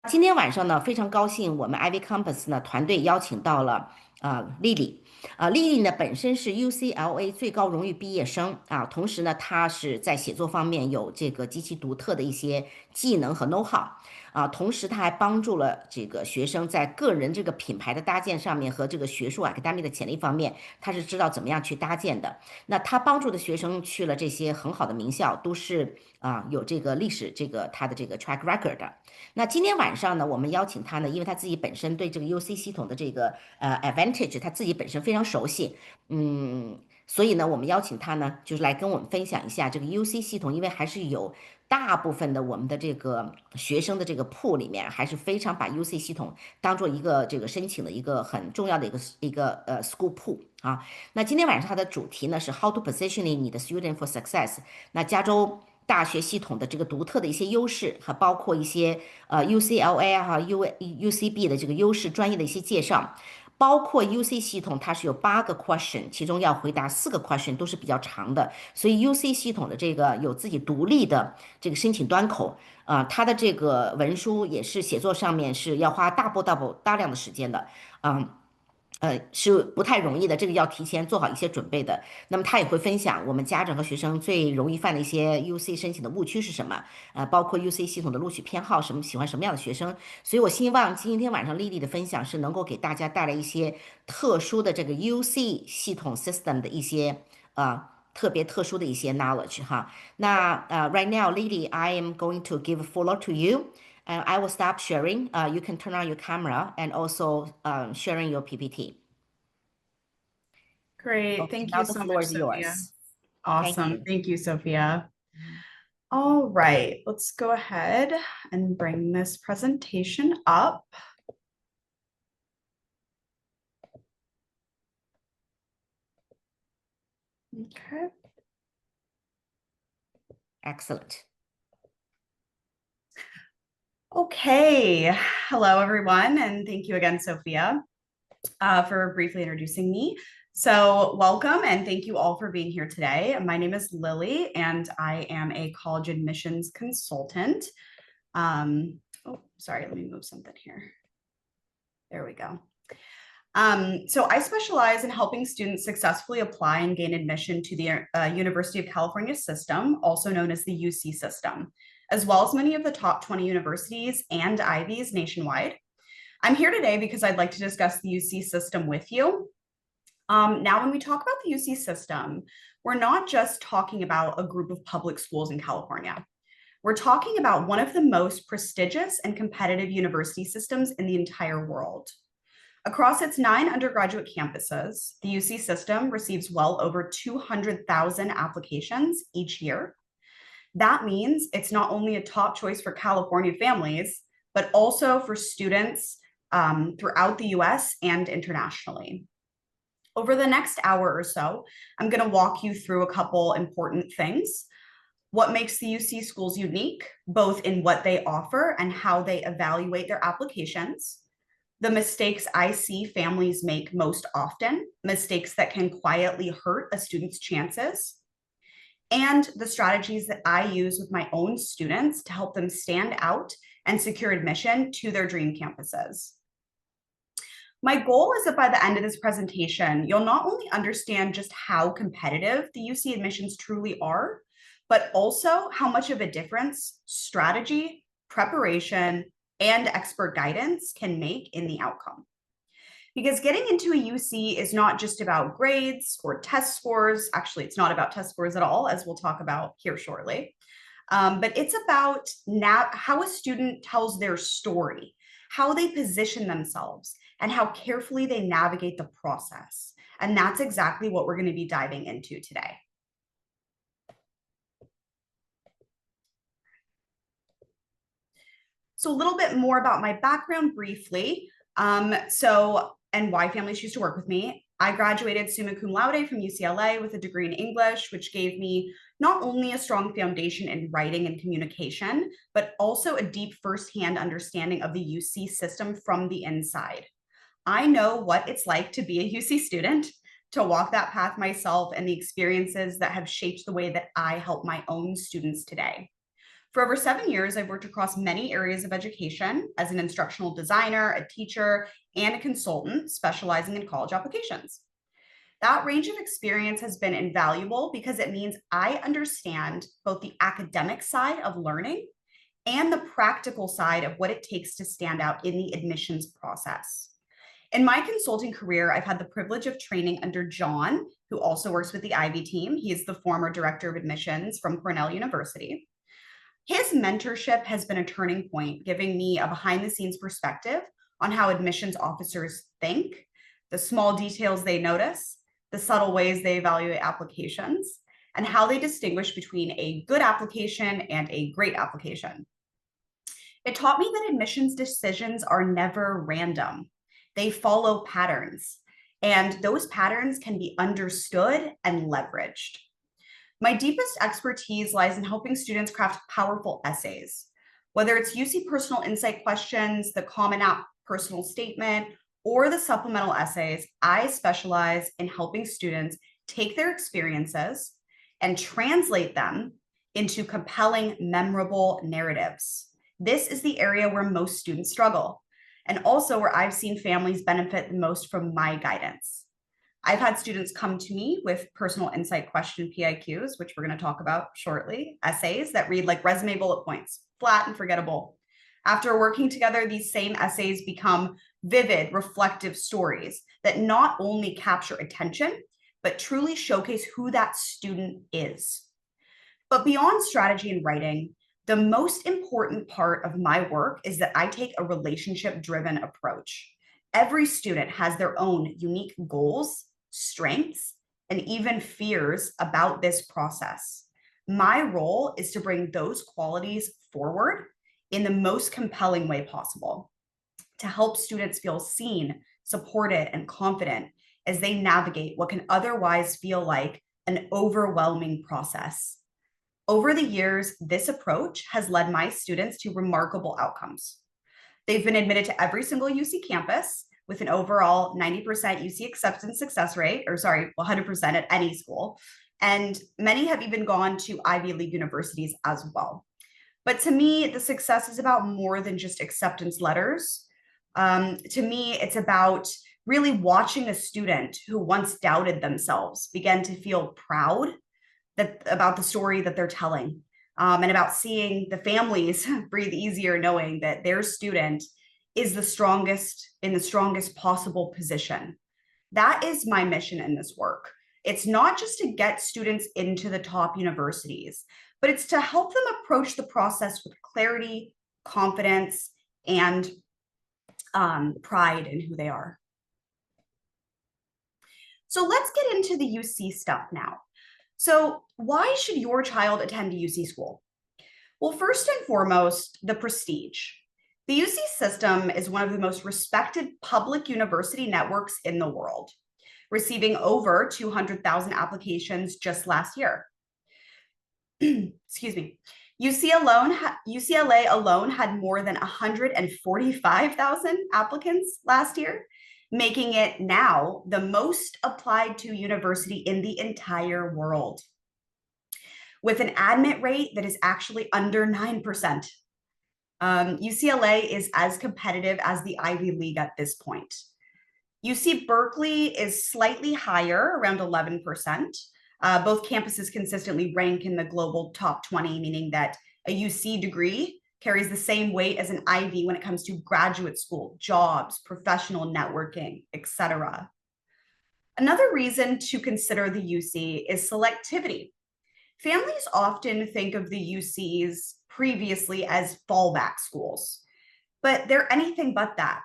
今天晚上呢，非常高兴，我们 IvyCompass 呢团队邀请到了Lily，Lily 呢本身是 UCLA 最高荣誉毕业生啊，同时呢，她是在写作方面有这个极其独特的一些技能和 know how 啊，同时她还帮助了这个学生在个人这个品牌的搭建上面和这个学术 academic 的潜力方面，她是知道怎么样去搭建的。那她帮助的学生去了这些很好的名校，都是有这个历史他的这个 track record 的。那今天晚上呢，我们邀请他呢，因为他自己本身对这个 UC 系统的这个advantage，他自己本身非常熟悉，所以呢，我们邀请他呢，就是来跟我们分享一下这个 UC 系统，因为还是有大部分的我们的这个学生的这个 pool 里面，还是非常把 UC 系统当做一个这个申请的一个很重要的一个school pool 啊。那今天晚上它的主题呢是 How to positioning 你的 student for success。那加州大学系统的这个独特的一些优势，还包括一些UCLA 啊、UCB 的这个优势专业的一些介绍，包括 UC 系统它是有8个 question，其中要回答4个 question 都是比较长的，所以 UC 系统的这个有自己独立的这个申请端口，它的这个文书也是写作上面是要花大量的时间的，是不太容易的，这个要提前做好一些准备的。那么他也会分享我们家长和学生最容易犯的一些 UC 申请的误区是什么，包括 UC 系统的录取偏好，喜欢什么样的学生。所以我希望今天晚上丽丽的分享是能够给大家带来一些特殊的这个 UC 系统 system 的一些特别特殊的一些 knowledge 哈。那right now Lily, I am going to give a floor to you. And I will stop sharing. You can turn on your camera and also sharing your PPT. Great. Okay, Thank now you the so floor much, is Sophia. yours. Thank Awesome. you. Thank you, Sophia. All right, let's go ahead and bring this presentation up. Okay. Excellent. Okay. Hello, everyone, and thank you again, Sophia, for briefly introducing me. So welcome and thank you all for being here today. My name is Lily and I am a college admissions consultant. Oh, sorry, let me move something here. There we go. So I specialize in helping students successfully apply and gain admission to the University of California system, also known as the UC system, as well as many of the top 20 universities and Ivies nationwide. I'm here today because I'd like to discuss the UC system with you. Now, when we talk about the UC system, we're not just talking about a group of public schools in California. We're talking about one of the most prestigious and competitive university systems in the entire world. Across its 9 undergraduate campuses, the UC system receives well over 200,000 applications each year. That means it's not only a top choice for California families, but also for students throughout the US and internationally. Over the next hour or so, I'm going to walk you through a couple important things. What makes the UC schools unique, both in what they offer and how they evaluate their applications. The mistakes I see families make most often, mistakes that can quietly hurt a student's chances, and the strategies that I use with my own students to help them stand out and secure admission to their dream campuses. My goal is that by the end of this presentation, you'll not only understand just how competitive the UC admissions truly are, but also how much of a difference strategy, preparation, and expert guidance can make in the outcome. Because getting into a UC is not just about grades or test scores. Actually, it's not about test scores at all, as we'll talk about here shortly. But it's about how a student tells their story, how they position themselves, and how carefully they navigate the process. And that's exactly what we're going to be diving into today. So a little bit more about my background briefly. And why families choose to work with me. I graduated summa cum laude from UCLA with a degree in English, which gave me not only a strong foundation in writing and communication, but also a deep firsthand understanding of the UC system from the inside. I know what it's like to be a UC student, to walk that path myself, and the experiences that have shaped the way that I help my own students today. For over 7 years, I've worked across many areas of education as an instructional designer, a teacher, and a consultant specializing in college applications. That range of experience has been invaluable because it means I understand both the academic side of learning and the practical side of what it takes to stand out in the admissions process. In my consulting career, I've had the privilege of training under John, who also works with the Ivy team. He is the former director of admissions from Cornell University. His mentorship has been a turning point, giving me a behind-the-scenes perspective on how admissions officers think, the small details they notice, the subtle ways they evaluate applications, and how they distinguish between a good application and a great application. It taught me that admissions decisions are never random. They follow patterns, and those patterns can be understood and leveraged. My deepest expertise lies in helping students craft powerful essays. Whether it's UC personal insight questions, the Common App personal statement, or the supplemental essays, I specialize in helping students take their experiences and translate them into compelling, memorable narratives. This is the area where most students struggle, and also where I've seen families benefit the most from my guidance. I've had students come to me with personal insight question PIQs, which we're going to talk about shortly, essays that read like resume bullet points, flat and forgettable. After working together, these same essays become vivid, reflective stories that not only capture attention, but truly showcase who that student is. But beyond strategy and writing, the most important part of my work is that I take a relationship-driven approach. Every student has their own unique goals, strengths, and even fears about this process. My role is to bring those qualities forward in the most compelling way possible, to help students feel seen, supported, and confident as they navigate what can otherwise feel like an overwhelming process. Over the years, this approach has led my students to remarkable outcomes. They've been admitted to every single UC campus with an overall 90% UC acceptance success rate, 100% at any school. And many have even gone to Ivy League universities as well. But to me, the success is about more than just acceptance letters. To me, it's about really watching a student who once doubted themselves begin to feel proud about the story that they're telling, and about seeing the families breathe easier knowing that their student is in the strongest possible position. That is my mission in this work. It's not just to get students into the top universities, but it's to help them approach the process with clarity, confidence, and pride in who they are. So let's get into the UC stuff now. So why should your child attend a UC school? Well, first and foremost, the prestige. The UC system is one of the most respected public university networks in the world, receiving over 200,000 applications just last year. Excuse me. UCLA alone had more than 145,000 applicants last year, making it now the most applied to university in the entire world, with an admit rate that is actually under 9%. UCLA is as competitive as the Ivy League at this point. UC Berkeley is slightly higher, around 11%. Both campuses consistently rank in the global top 20, meaning that a UC degree carries the same weight as an Ivy when it comes to graduate school, jobs, professional networking, etc. Another reason to consider the UC is selectivity. Families often think of the UCs previously as fallback schools, but they're anything but that.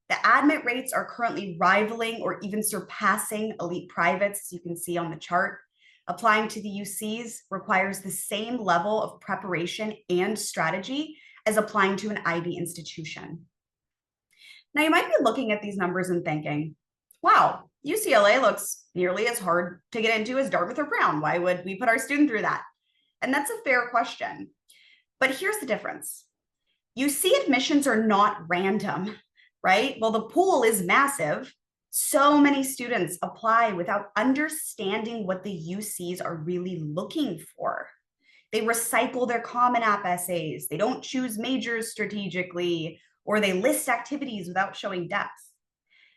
The admit rates are currently rivaling or even surpassing elite privates, as you can see on the chart. Applying to the UCs requires the same level of preparation and strategy as applying to an Ivy institution. Now, you might be looking at these numbers and thinking, wow, UCLA looks nearly as hard to get into as Dartmouth or Brown. Why would we put our student through that? And that's a fair question. But here's the difference. UC admissions are not random, right? Well, the pool is massive. So many students apply without understanding what the UCs are really looking for. They recycle their Common App essays. They don't choose majors strategically, or they list activities without showing depth.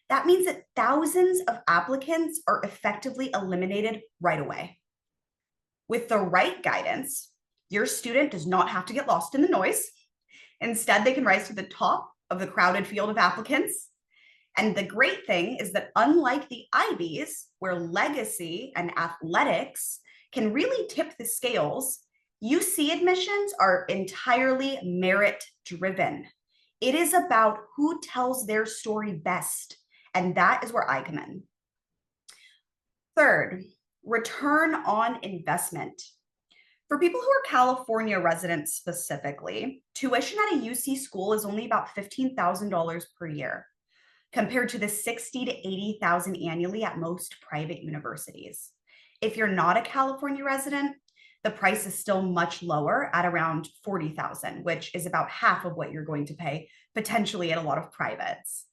That means that thousands of applicants are effectively eliminated right away. With the right guidance, your student does not have to get lost in the noise. Instead, they can rise to the top of the crowded field of applicants. And the great thing is that unlike the Ivies, where legacy and athletics can really tip the scales, UC admissions are entirely merit-driven. It is about who tells their story best, and that is where I come in. Third, return on investment. For people who are California residents specifically, tuition at a UC school is only about $15,000 per year, compared to the $60,000 to $80,000 annually at most private universities. If you're not a California resident, the price is still much lower at around $40,000, which is about half of what you're going to pay potentially at a lot of privates.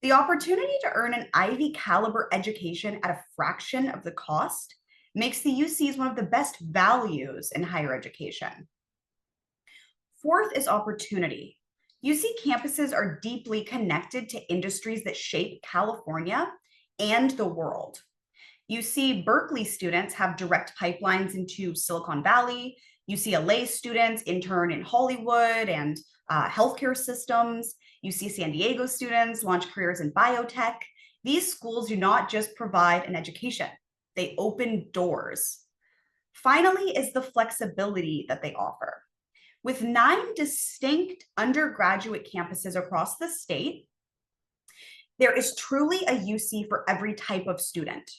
The opportunity to earn an Ivy caliber education at a fraction of the cost makes the UCs one of the best values in higher education. Fourth is opportunity. UC campuses are deeply connected to industries that shape California and the world. UC Berkeley students have direct pipelines into Silicon Valley. UCLA students intern in Hollywood and healthcare systems. UC San Diego students launch careers in biotech. These schools do not just provide an education, they open doors. Finally is the flexibility that they offer. With 9 distinct undergraduate campuses across the state, there is truly a UC for every type of student,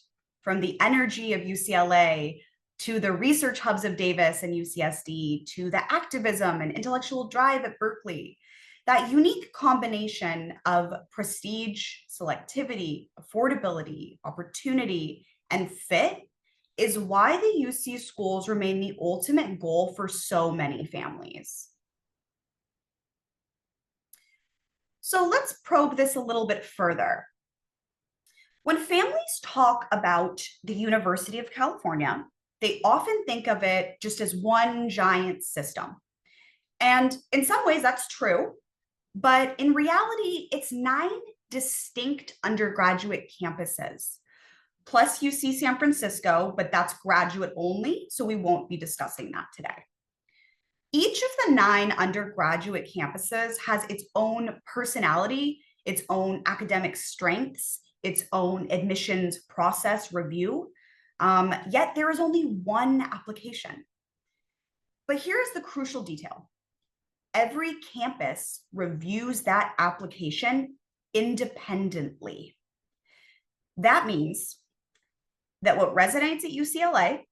from the energy of UCLA to the research hubs of Davis and UCSD, to the activism and intellectual drive at Berkeley. That unique combination of prestige, selectivity, affordability, opportunity, and fit is why the UC schools remain the ultimate goal for so many families. So let's probe this a little bit further. When families talk about the University of California, they often think of it just as one giant system. And in some ways that's true, but in reality, it's 9 distinct undergraduate campuses, plus UC San Francisco, but that's graduate only, so we won't be discussing that today. Each of the 9 undergraduate campuses has its own personality, its own academic strengths, its own admissions process review, yet there is only one application. But here's the crucial detail. Every campus reviews that application independently. That means that what resonates at UCLA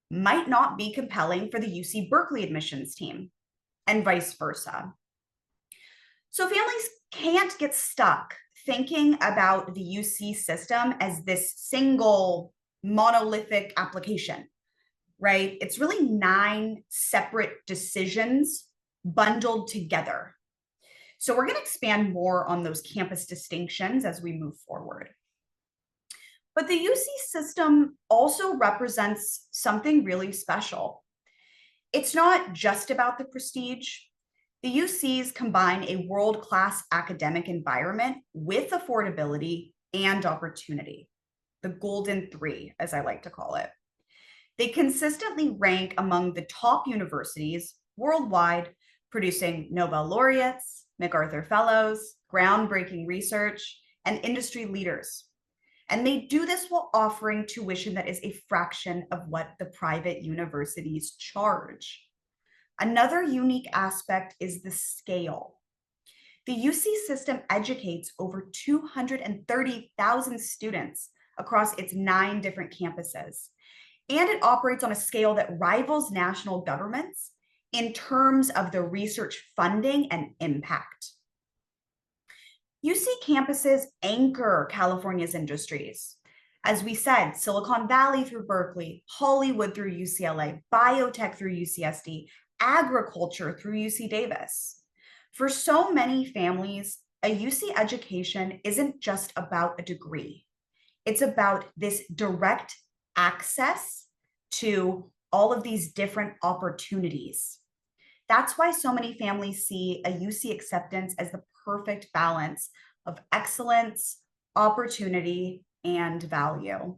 might not be compelling for the UC Berkeley admissions team, and vice versa. So families can't get stuck thinking about the UC system as this single monolithic application, right? It's really 9 separate decisions bundled together. So we're going to expand more on those campus distinctions as we move forward. But the UC system also represents something really special. It's not just about the prestige. The UCs combine a world-class academic environment with affordability and opportunity, the golden 3, as I like to call it. They consistently rank among the top universities worldwide, producing Nobel laureates, MacArthur Fellows, groundbreaking research, and industry leaders. And they do this while offering tuition that is a fraction of what the private universities charge. Another unique aspect is the scale. The UC system educates over 230,000 students across its 9 different campuses, and it operates on a scale that rivals national governments in terms of the research funding and impact. UC campuses anchor California's industries. As we said, Silicon Valley through Berkeley, Hollywood through UCLA, biotech through UCSD, agriculture through UC Davis. For so many families, a UC education isn't just about a degree. It's about this direct access to all of these different opportunities. That's why so many families see a UC acceptance as the perfect balance of excellence, opportunity, and value.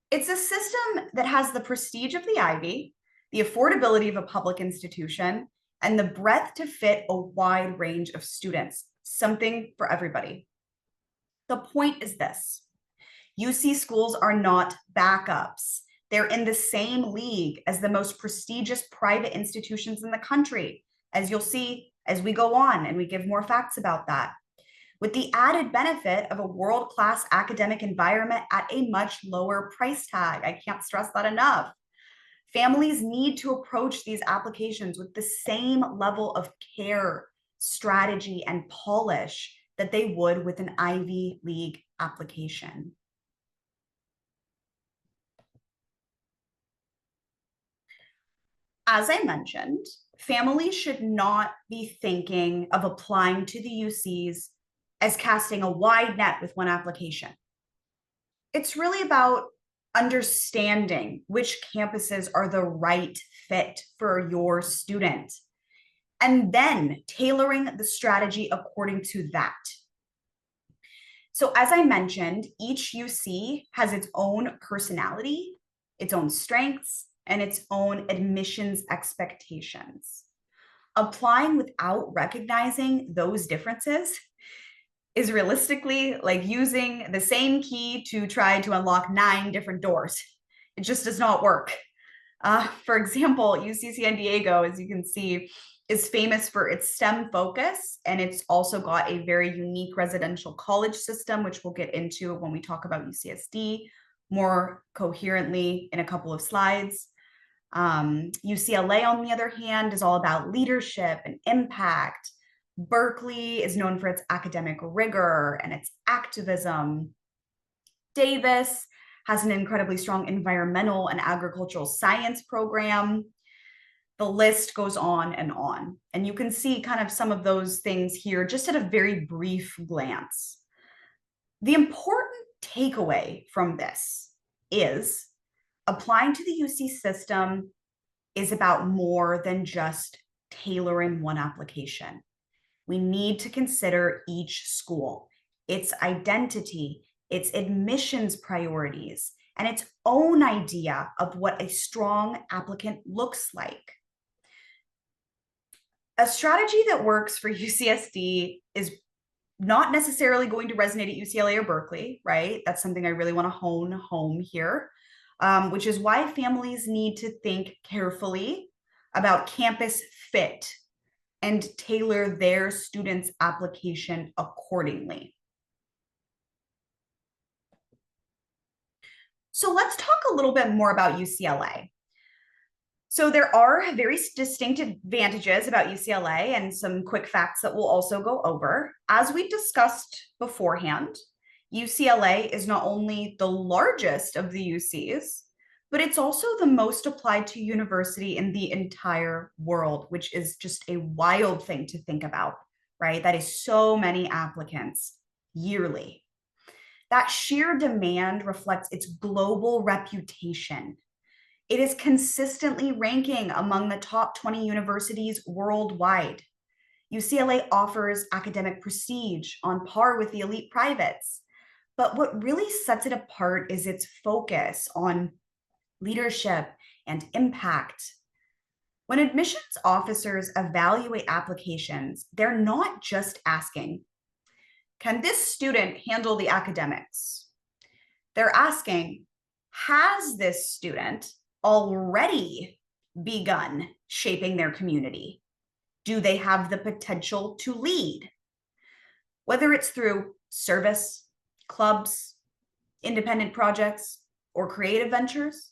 It's a system that has the prestige of the Ivy, the affordability of a public institution, and the breadth to fit a wide range of students, something for everybody. The point is this: UC schools are not backups. They're in the same league as the most prestigious private institutions in the country, as you'll see as we go on and we give more facts about that, with the added benefit of a world-class academic environment at a much lower price tag. I can't stress that enough. Families need to approach these applications with the same level of care, strategy, and polish that they would with an Ivy League application. As I mentioned, families should not be thinking of applying to the UCs as casting a wide net with one application. It's really about understanding which campuses are the right fit for your student, and then tailoring the strategy according to that. So as I mentioned, each UC has its own personality, its own strengths, and its own admissions expectations. Applying without recognizing those differences is realistically like using the same key to try to unlock 9 different doors. It just does not work. For example, UC San Diego, as you can see, is famous for its STEM focus, and it's also got a very unique residential college system, which we'll get into when we talk about UCSD more coherently in a couple of slides. UCLA, on the other hand, is all about leadership and impact. Berkeley is known for its academic rigor and its activism. Davis has an incredibly strong environmental and agricultural science program. The list goes on. And you can see kind of some of those things here just at a very brief glance. The important takeaway from this is applying to the UC system is about more than just tailoring one application. We need to consider each school, its identity, its admissions priorities, and its own idea of what a strong applicant looks like. A strategy that works for UCSD is not necessarily going to resonate at UCLA or Berkeley, right? That's something I really want to hone home here, which is why families need to think carefully about campus fit and tailor their students' application accordingly. So let's talk a little bit more about UCLA. So there are very distinct advantages about UCLA and some quick facts that we'll also go over. As we discussed beforehand, UCLA is not only the largest of the UCs, but it's also the most applied to university in the entire world, which is just a wild thing to think about, right? That is so many applicants yearly. That sheer demand reflects its global reputation. It is consistently ranking among the top 20 universities worldwide. UCLA offers academic prestige on par with the elite privates. But what really sets it apart is its focus on leadership and impact. When admissions officers evaluate applications, they're not just asking, can this student handle the academics? They're asking, has this student already begun shaping their community? Do they have the potential to lead? Whether it's through service, clubs, independent projects, or creative ventures,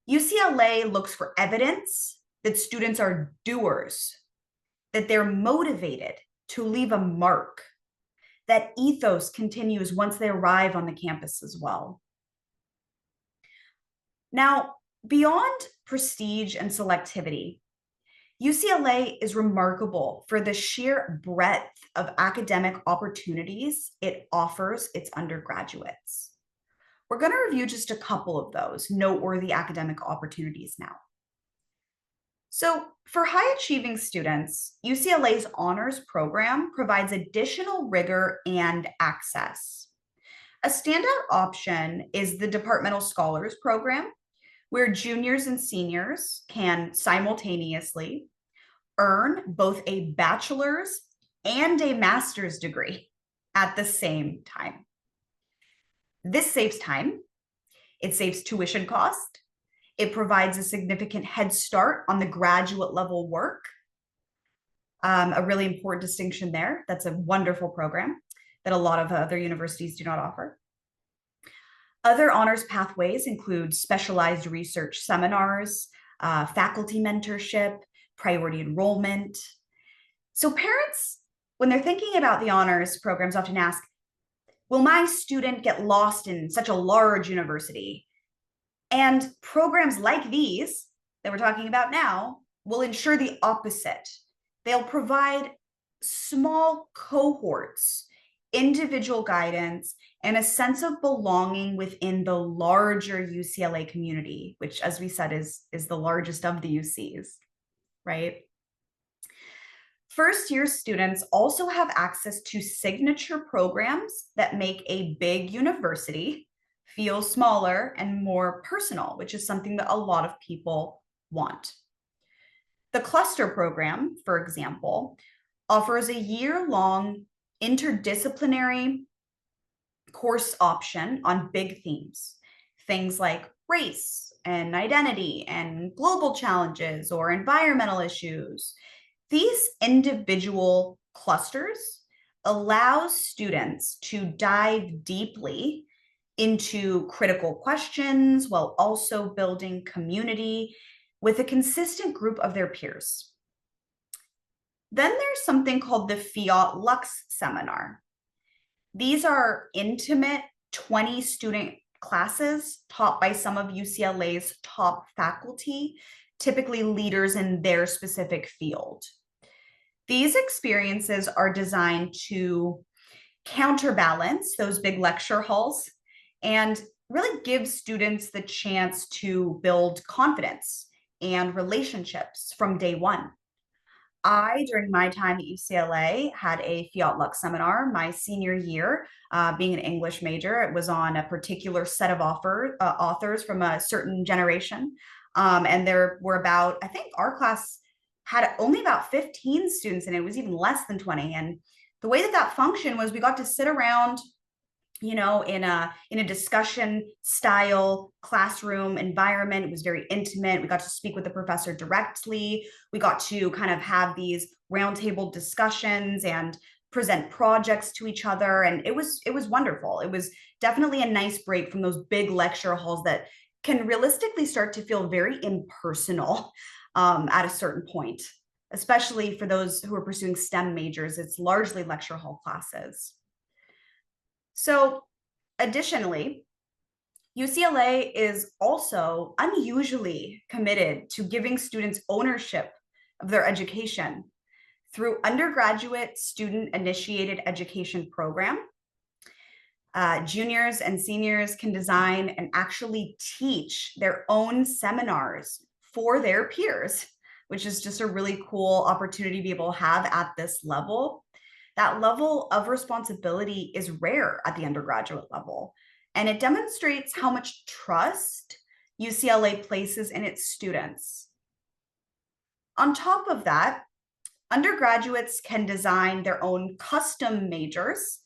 UCLA looks for evidence that students are doers, that they're motivated to leave a mark, that ethos continues once they arrive on the campus as well. Now, beyond prestige and selectivity, UCLA is remarkable for the sheer breadth of academic opportunities it offers its undergraduates. We're going to review just a couple of those noteworthy academic opportunities now. So for high achieving students, UCLA's honors program provides additional rigor and access. A standout option is the Departmental Scholars Program, where juniors and seniors can simultaneously earn both a bachelor's and a master's degree at the same time. This saves time, it saves tuition cost, it provides a significant head start on the graduate level work. A really important distinction there. That's a wonderful program that a lot of other universities do not offer. Other honors pathways include specialized research seminars, faculty mentorship, priority enrollment. So parents, when they're thinking about the honors programs, often ask, will my student get lost in such a large university? And programs like these that we're talking about now will ensure the opposite. They'll provide small cohorts, individual guidance, and a sense of belonging within the larger UCLA community, which, as we said, is the largest of the UCs, right? First-year students also have access to signature programs that make a big university feel smaller and more personal, which is something that a lot of people want. The cluster program, for example, offers a year-long interdisciplinary course option on big themes, things like race and identity and global challenges or environmental issues. These individual clusters allow students to dive deeply into critical questions while also building community with a consistent group of their peers. Then there's something called the Fiat Lux Seminar. These are intimate 20-student classes taught by some of UCLA's top faculty, typically leaders in their specific field. These experiences are designed to counterbalance those big lecture halls and really give students the chance to build confidence and relationships from day one. During my time at UCLA, had a Fiat Lux seminar my senior year, being an English major. It was on a particular set of authors from a certain generation. And there were about, I think our class had only about 15 students, and it was even less than 20. And the way that that functioned was we got to sit around, you know, in a discussion style classroom environment. It was very intimate. We got to speak with the professor directly. We got to kind of have these roundtable discussions and present projects to each other. And it was wonderful. It was definitely a nice break from those big lecture halls that can realistically start to feel very impersonal at a certain point, especially for those who are pursuing STEM majors. It's largely lecture hall classes. So additionally, UCLA is also unusually committed to giving students ownership of their education through undergraduate student-initiated education program. Juniors and seniors can design and actually teach their own seminars for their peers, which is just a really cool opportunity to be able to have at this level. That level of responsibility is rare at the undergraduate level, and it demonstrates how much trust UCLA places in its students. On top of that, undergraduates can design their own custom majors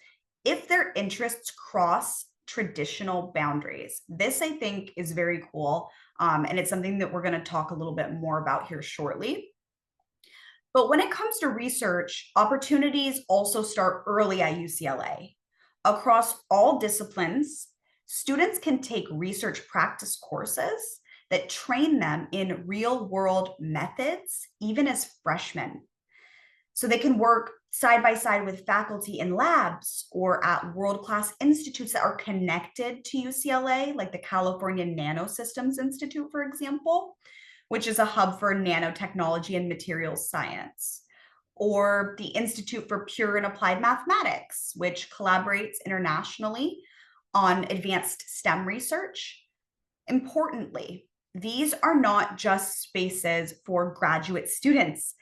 if their interests cross traditional boundaries. This, I think, is very cool, and it's something that we're going to talk a little bit more about here shortly. But when it comes to research, opportunities also start early at UCLA. Across all disciplines, students can take research practice courses that train them in real-world methods, even as freshmen. So they can work side by side with faculty in labs or at world-class institutes that are connected to UCLA, like the California Nanosystems Institute, for example, which is a hub for nanotechnology and materials science, or the Institute for Pure and Applied Mathematics, which collaborates internationally on advanced STEM research. Importantly, these are not just spaces for graduate students.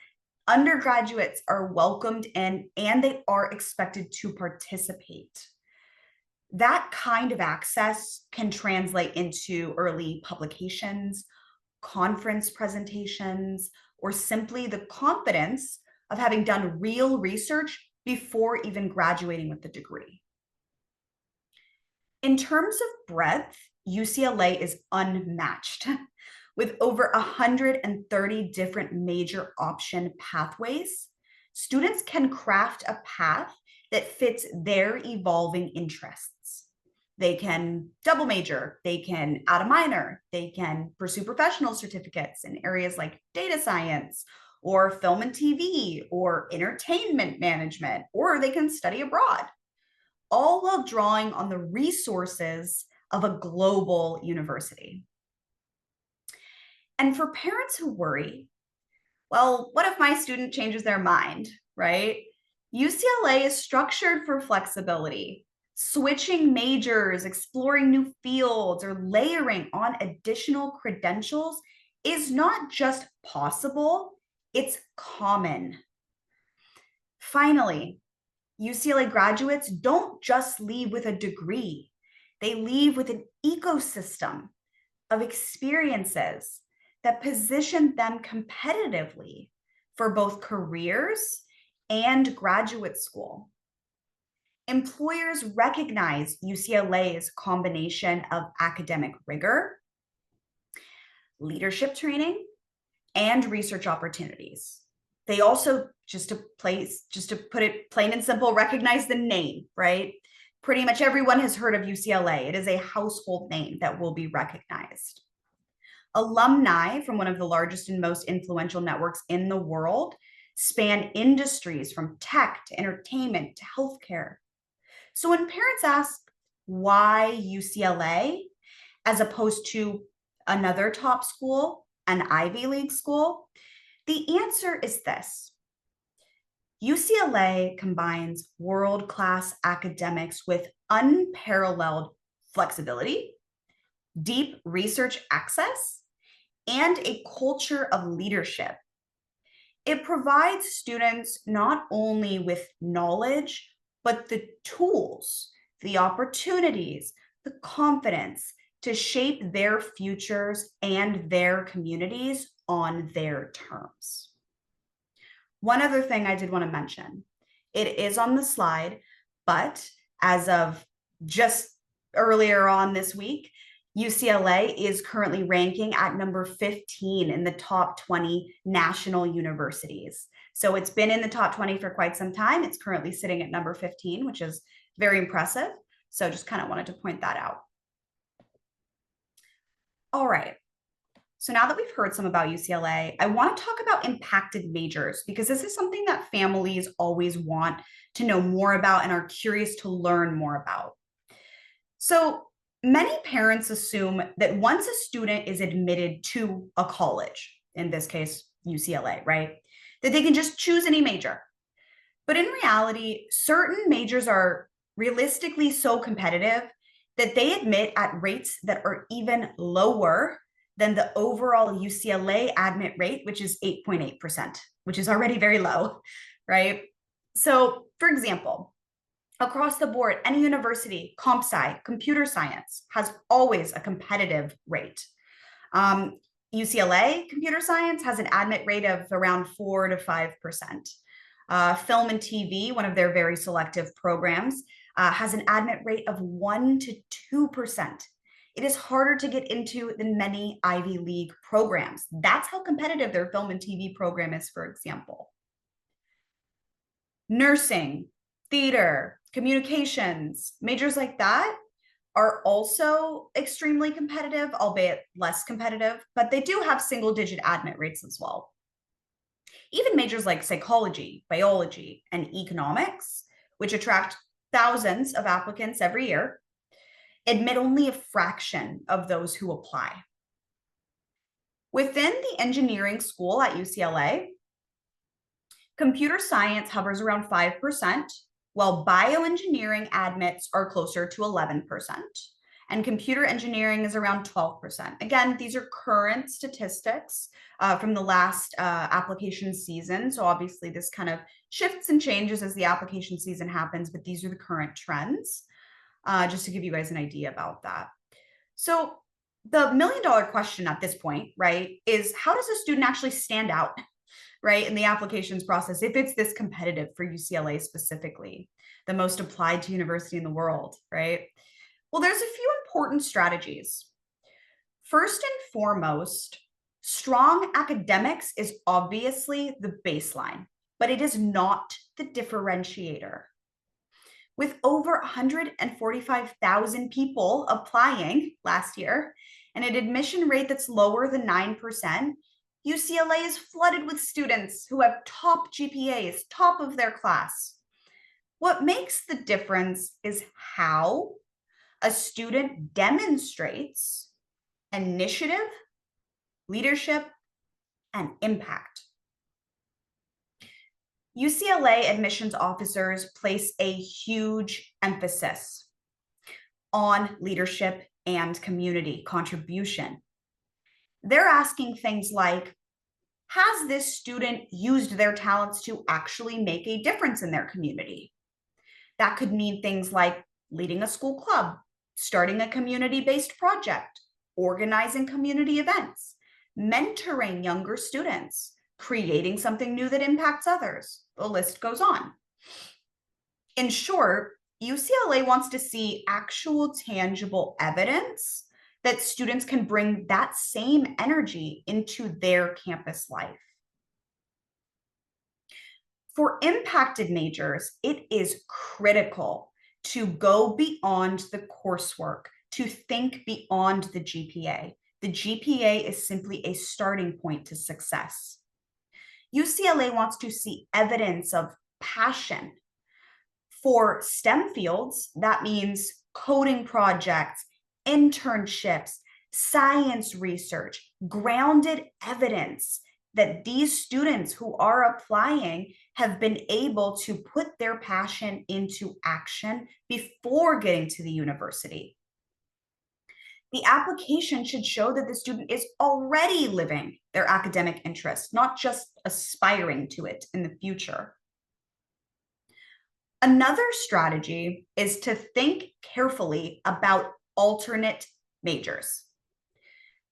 Undergraduates are welcomed in and they are expected to participate. That kind of access can translate into early publications, conference presentations, or simply the confidence of having done real research before even graduating with the degree. In terms of breadth, UCLA is unmatched. With over 130 different major option pathways, students can craft a path that fits their evolving interests. They can double major, they can add a minor, they can pursue professional certificates in areas like data science or film and TV or entertainment management, or they can study abroad, all while drawing on the resources of a global university. And for parents who worry, well, what if my student changes their mind, right? UCLA is structured for flexibility. Switching majors, exploring new fields, or layering on additional credentials is not just possible, it's common. Finally, UCLA graduates don't just leave with a degree. They leave with an ecosystem of experiences that position them competitively for both careers and graduate school. Employers recognize UCLA's combination of academic rigor, leadership training, and research opportunities. They also, just to put it plain and simple, recognize the name, right? Pretty much everyone has heard of UCLA. It is a household name that will be recognized. Alumni from one of the largest and most influential networks in the world span industries from tech to entertainment to healthcare. So when parents ask why UCLA, as opposed to another top school, an Ivy League school, the answer is this. UCLA combines world-class academics with unparalleled flexibility, deep research access, and a culture of leadership. It provides students not only with knowledge, but the tools, the opportunities, the confidence to shape their futures and their communities on their terms. One other thing I did want to mention, it is on the slide, but as of just earlier on this week, UCLA is currently ranking at number 15 in the top 20 national universities. So it's been in the top 20 for quite some time. It's currently sitting at number 15, which is very impressive. So just kind of wanted to point that out. All right. So now that we've heard some about UCLA, I want to talk about impacted majors, because this is something that families always want to know more about and are curious to learn more about. So many parents assume that once a student is admitted to a college, in this case, UCLA, right, that they can just choose any major. But in reality, certain majors are realistically so competitive that they admit at rates that are even lower than the overall UCLA admit rate, which is 8.8%, which is already very low, right? So for example, across the board, any university, comp sci, computer science has always a competitive rate. UCLA computer science has an admit rate of around 4 to 5%. Film and TV, one of their very selective programs, has an admit rate of 1 to 2%. It is harder to get into than many Ivy League programs. That's how competitive their film and TV program is, for example. Nursing, theater, communications, majors like that are also extremely competitive, albeit less competitive, but they do have single-digit admit rates as well. Even majors like psychology, biology, and economics, which attract thousands of applicants every year, admit only a fraction of those who apply. Within the engineering school at UCLA, computer science hovers around 5%, while bioengineering admits are closer to 11%, and computer engineering is around 12%. Again, these are current statistics from the last application season. So obviously this kind of shifts and changes as the application season happens, but these are the current trends, just to give you guys an idea about that. So the million-dollar question at this point, right, is how does a student actually stand out, right, in the applications process if it's this competitive for UCLA specifically, the most applied to university in the world, right? Well, there's a few important strategies. First and foremost, strong academics is obviously the baseline, but it is not the differentiator. With over 145,000 people applying last year and an admission rate that's lower than 9%, UCLA is flooded with students who have top GPAs, top of their class. What makes the difference is how a student demonstrates initiative, leadership, and impact. UCLA admissions officers place a huge emphasis on leadership and community contribution. They're asking things like, has this student used their talents to actually make a difference in their community? That could mean things like leading a school club, starting a community-based project, organizing community events, mentoring younger students, creating something new that impacts others. The list goes on. In short, UCLA wants to see actual tangible evidence that students can bring that same energy into their campus life. For impacted majors, it is critical to go beyond the coursework, to think beyond the GPA. The GPA is simply a starting point to success. UCLA wants to see evidence of passion. For STEM fields, that means coding projects, internships, science research, grounded evidence that these students who are applying have been able to put their passion into action before getting to the university. The application should show that the student is already living their academic interests, not just aspiring to it in the future. Another strategy is to think carefully about alternate majors.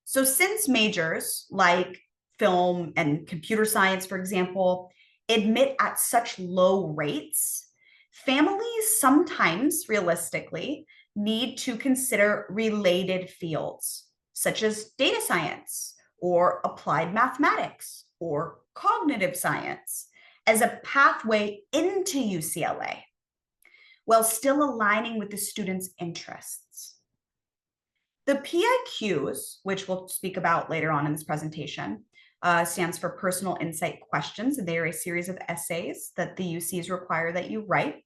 So since majors like film and computer science, for example, admit at such low rates, families sometimes realistically need to consider related fields, such as data science or applied mathematics or cognitive science, as a pathway into UCLA, while still aligning with the student's interests. The PIQs, which we'll speak about later on in this presentation, stands for Personal Insight Questions, and they are a series of essays that the UCs require that you write.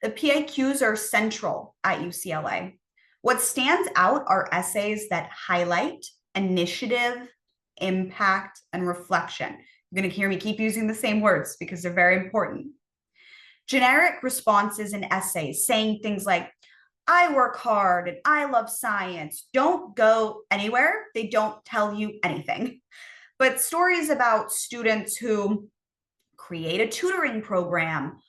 The PIQs are central at UCLA. What stands out are essays that highlight initiative, impact, and reflection. You're going to hear me keep using the same words because they're very important. Generic responses in essays saying things like, I work hard and I love science, don't go anywhere. They don't tell you anything. But stories about students who create a tutoring program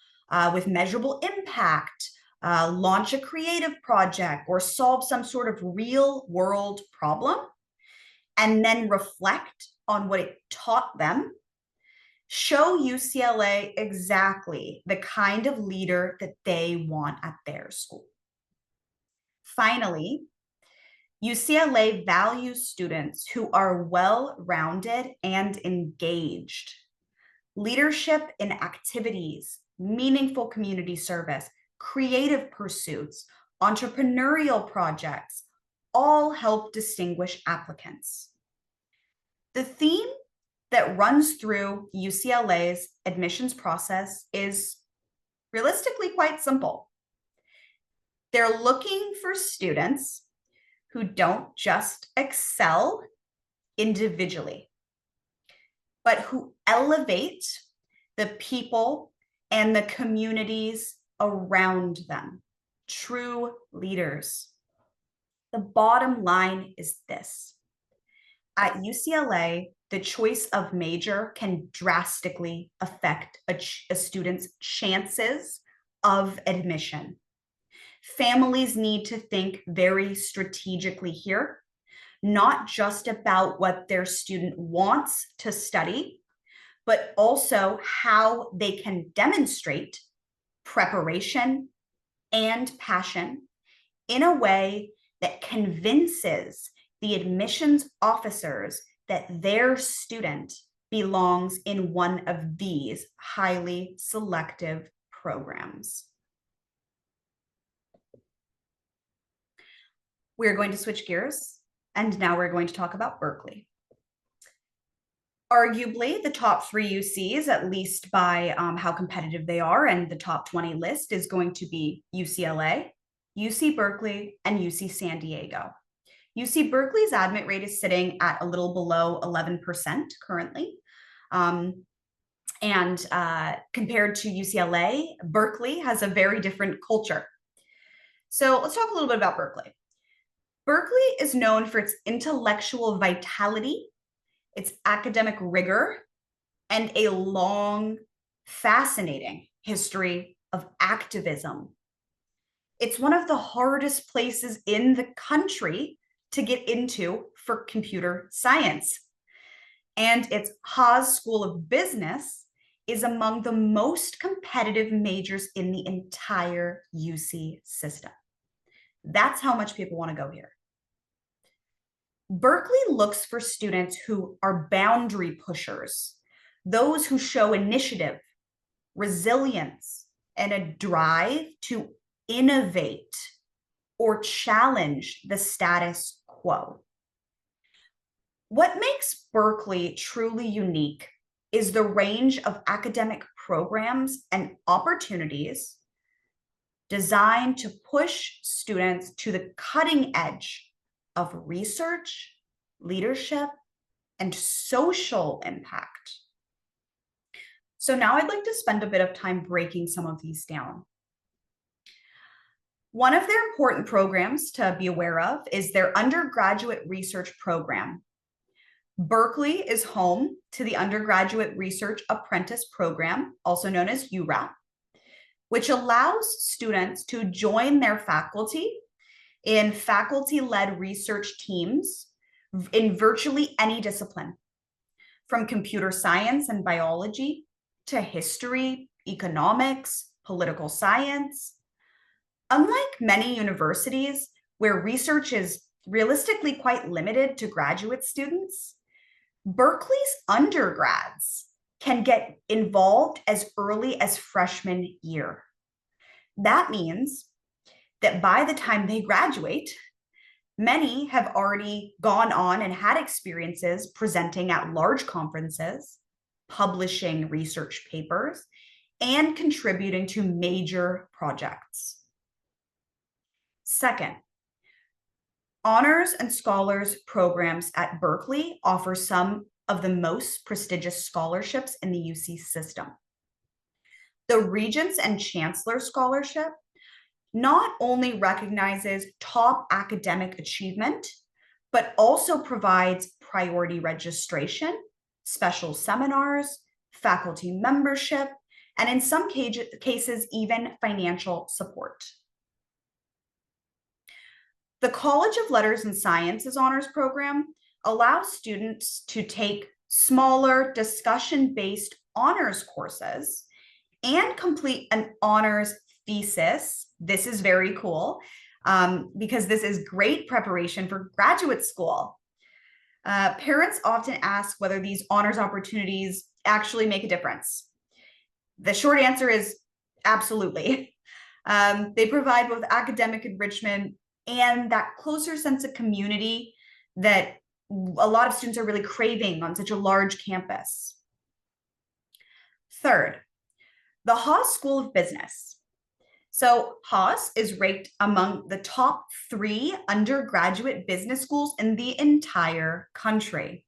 with measurable impact, launch a creative project, or solve some sort of real world problem, and then reflect on what it taught them, show UCLA exactly the kind of leader that they want at their school. Finally, UCLA values students who are well-rounded and engaged. Leadership in activities, meaningful community service, creative pursuits, entrepreneurial projects, all help distinguish applicants. The theme that runs through UCLA's admissions process is realistically quite simple. They're looking for students who don't just excel individually, but who elevate the people and the communities around them, true leaders. The bottom line is this. At UCLA, the choice of major can drastically affect a student's chances of admission. Families need to think very strategically here, not just about what their student wants to study, but also how they can demonstrate preparation and passion in a way that convinces the admissions officers that their student belongs in one of these highly selective programs. We're going to switch gears, and now we're going to talk about Berkeley. Arguably, the top 3 UCs, at least by how competitive they are, and the top 20 list is going to be UCLA, UC Berkeley, and UC San Diego. UC Berkeley's admit rate is sitting at a little below 11% currently. Compared to UCLA, Berkeley has a very different culture. So let's talk a little bit about Berkeley. Berkeley is known for its intellectual vitality, its academic rigor, and a long, fascinating history of activism. It's one of the hardest places in the country to get into for computer science. And its Haas School of Business is among the most competitive majors in the entire UC system. That's how much people want to go here. Berkeley looks for students who are boundary pushers, those who show initiative, resilience, and a drive to innovate or challenge the status quo. What makes Berkeley truly unique is the range of academic programs and opportunities designed to push students to the cutting edge of research, leadership, and social impact. So now I'd like to spend a bit of time breaking some of these down. One of their important programs to be aware of is their undergraduate research program. Berkeley is home to the Undergraduate Research Apprentice Program, also known as URAP, which allows students to join their faculty in faculty-led research teams in virtually any discipline, from computer science and biology to history, economics, political science. Unlike many universities where research is realistically quite limited to graduate students, Berkeley's undergrads can get involved as early as freshman year. That means that by the time they graduate, many have already gone on and had experiences presenting at large conferences, publishing research papers, and contributing to major projects. Second, honors and scholars programs at Berkeley offer some of the most prestigious scholarships in the UC system. The Regents and Chancellor Scholarship not only recognizes top academic achievement, but also provides priority registration, special seminars, faculty membership, and in some cases, even financial support. The College of Letters and Sciences Honors Program allows students to take smaller discussion-based honors courses and complete an honors thesis. This is very cool because this is great preparation for graduate school. Parents often ask whether these honors opportunities actually make a difference. The short answer is absolutely. They provide both academic enrichment and that closer sense of community that a lot of students are really craving on such a large campus. Third, the Haas School of Business. So Haas is ranked among the top 3 undergraduate business schools in the entire country.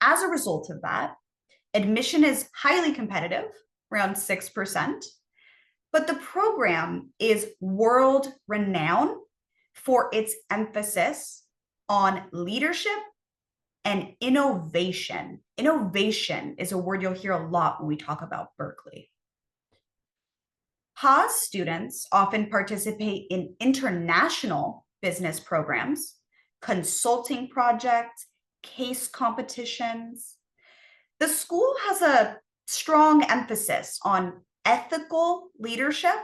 As a result of that, admission is highly competitive, around 6%. But the program is world-renowned for its emphasis on leadership and innovation. Innovation is a word you'll hear a lot when we talk about Berkeley. Haas students often participate in international business programs, consulting projects, case competitions. The school has a strong emphasis on ethical leadership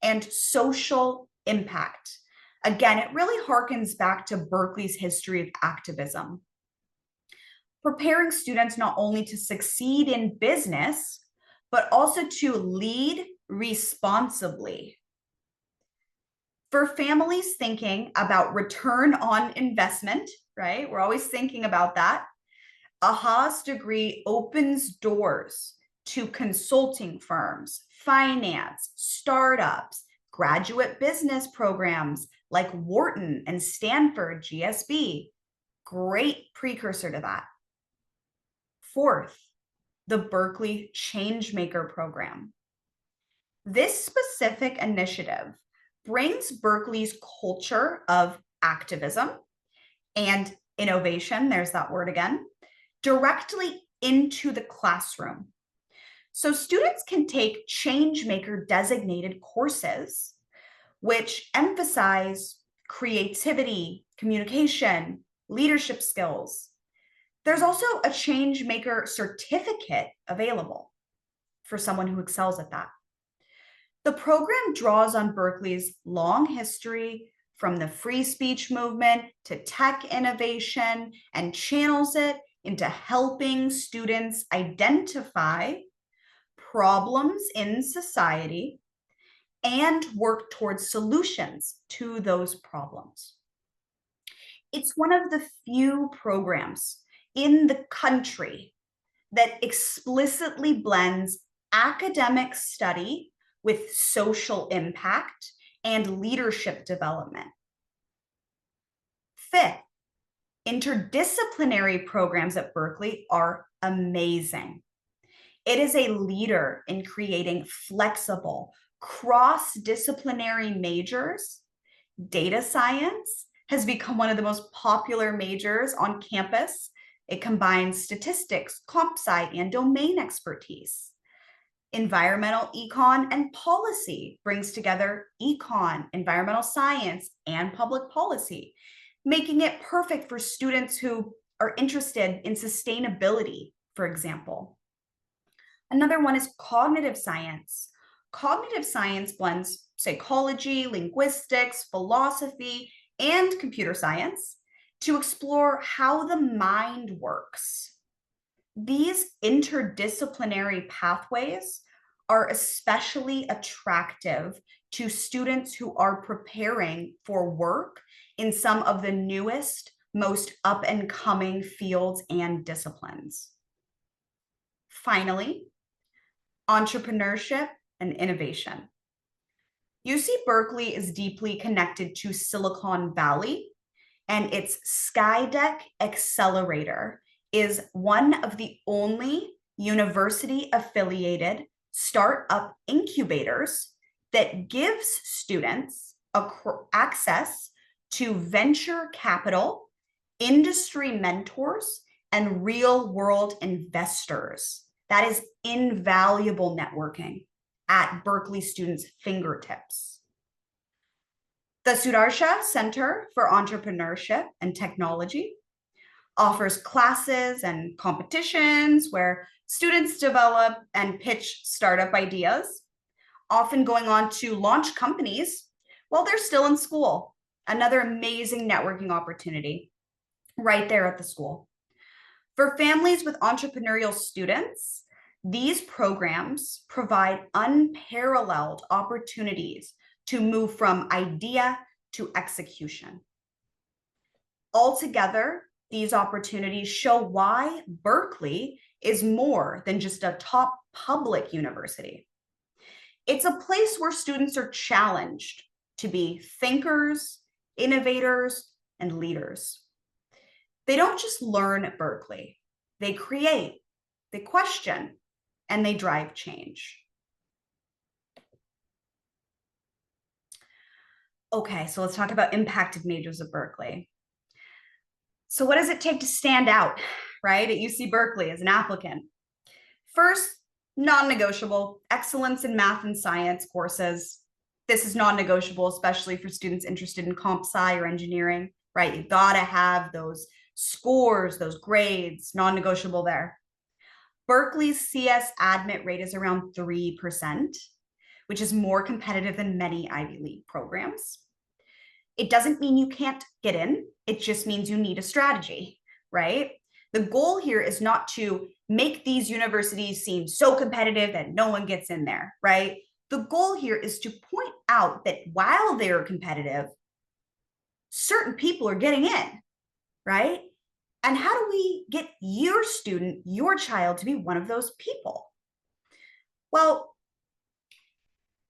and social impact. Again, it really harkens back to Berkeley's history of activism, preparing students not only to succeed in business, but also to lead responsibly. For families thinking about return on investment, right? We're always thinking about that. A Haas degree opens doors to consulting firms, finance, startups, graduate business programs like Wharton and Stanford GSB. Great precursor to that. Fourth, the Berkeley Changemaker program. This specific initiative brings Berkeley's culture of activism and innovation, there's that word again, directly into the classroom. So students can take Changemaker designated courses, which emphasize creativity, communication, leadership skills. There's also a Changemaker certificate available for someone who excels at that. The program draws on Berkeley's long history from the free speech movement to tech innovation and channels it into helping students identify problems in society and work towards solutions to those problems. It's one of the few programs in the country that explicitly blends academic study with social impact and leadership development. Fifth, interdisciplinary programs at Berkeley are amazing. It is a leader in creating flexible, cross-disciplinary majors. Data science has become one of the most popular majors on campus. It combines statistics, comp sci, and domain expertise. Environmental econ and policy brings together econ, environmental science, and public policy, making it perfect for students who are interested in sustainability, for example. Another one is cognitive science. Cognitive science blends psychology, linguistics, philosophy, and computer science to explore how the mind works. These interdisciplinary pathways are especially attractive to students who are preparing for work in some of the newest, most up-and-coming fields and disciplines. Finally, entrepreneurship and innovation. UC Berkeley is deeply connected to Silicon Valley, and its Skydeck Accelerator is one of the only university-affiliated startup incubators that gives students access to venture capital, industry mentors, and real-world investors. That is invaluable networking at Berkeley students' fingertips. The Sudarsha Center for Entrepreneurship and Technology offers classes and competitions where students develop and pitch startup ideas, often going on to launch companies while they're still in school. Another amazing networking opportunity right there at the school. For families with entrepreneurial students, these programs provide unparalleled opportunities to move from idea to execution. Altogether, these opportunities show why Berkeley is more than just a top public university. It's a place where students are challenged to be thinkers, innovators, and leaders. They don't just learn at Berkeley. They create, they question, and they drive change. Okay, so let's talk about impacted majors at Berkeley. So what does it take to stand out, right, at UC Berkeley as an applicant? First, non-negotiable, excellence in math and science courses. This is non-negotiable, especially for students interested in comp sci or engineering, right? You've got to have those scores, those grades, non-negotiable there. Berkeley's CS admit rate is around 3%, which is more competitive than many Ivy League programs. It doesn't mean you can't get in. It just means you need a strategy, right? The goal here is not to make these universities seem so competitive that no one gets in there, right? The goal here is to point out that while they're competitive, certain people are getting in, right? And how do we get your student, your child, to be one of those people? Well,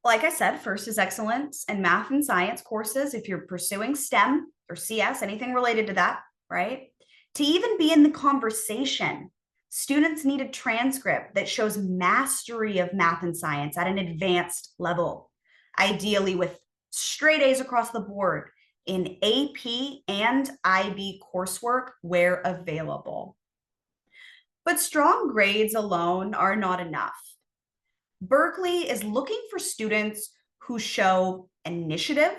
like I said, first is excellence in math and science courses if you're pursuing STEM or CS, anything related to that, right? To even be in the conversation, students need a transcript that shows mastery of math and science at an advanced level, ideally with straight A's across the board in AP and IB coursework where available. But strong grades alone are not enough. Berkeley is looking for students who show initiative,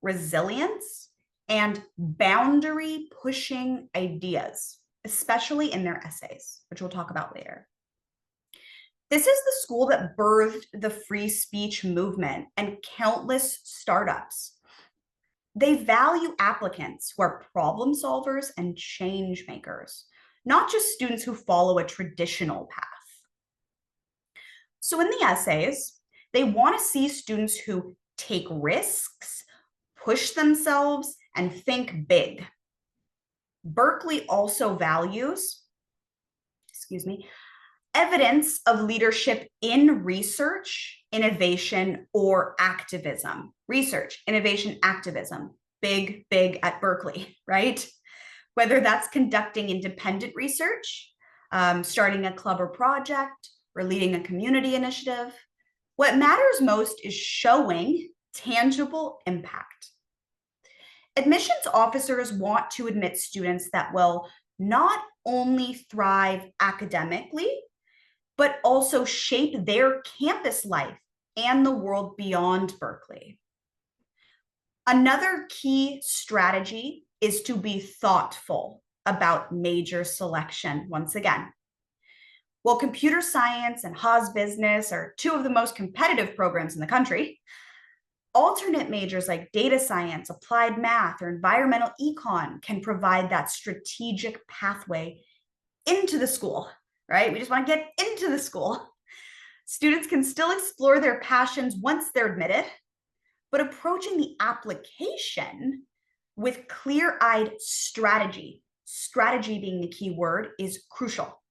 resilience, and boundary-pushing ideas, especially in their essays, which we'll talk about later. This is the school that birthed the free speech movement and countless startups. They value applicants who are problem solvers and change makers, not just students who follow a traditional path. So in the essays, they want to see students who take risks, push themselves, and think big. Berkeley also values, evidence of leadership in research, innovation, or activism. Research, innovation, activism, big at Berkeley, right? Whether that's conducting independent research, starting a club or project, or leading a community initiative. What matters most is showing tangible impact. Admissions officers want to admit students that will not only thrive academically, but also shape their campus life and the world beyond Berkeley. Another key strategy is to be thoughtful about major selection once again. While computer science and Haas business are two of the most competitive programs in the country, alternate majors like data science, applied math, or environmental econ can provide that strategic pathway into the school, right? We just want to get into the school. Students can still explore their passions once they're admitted, but approaching the application with clear-eyed strategy being the key word, is crucial.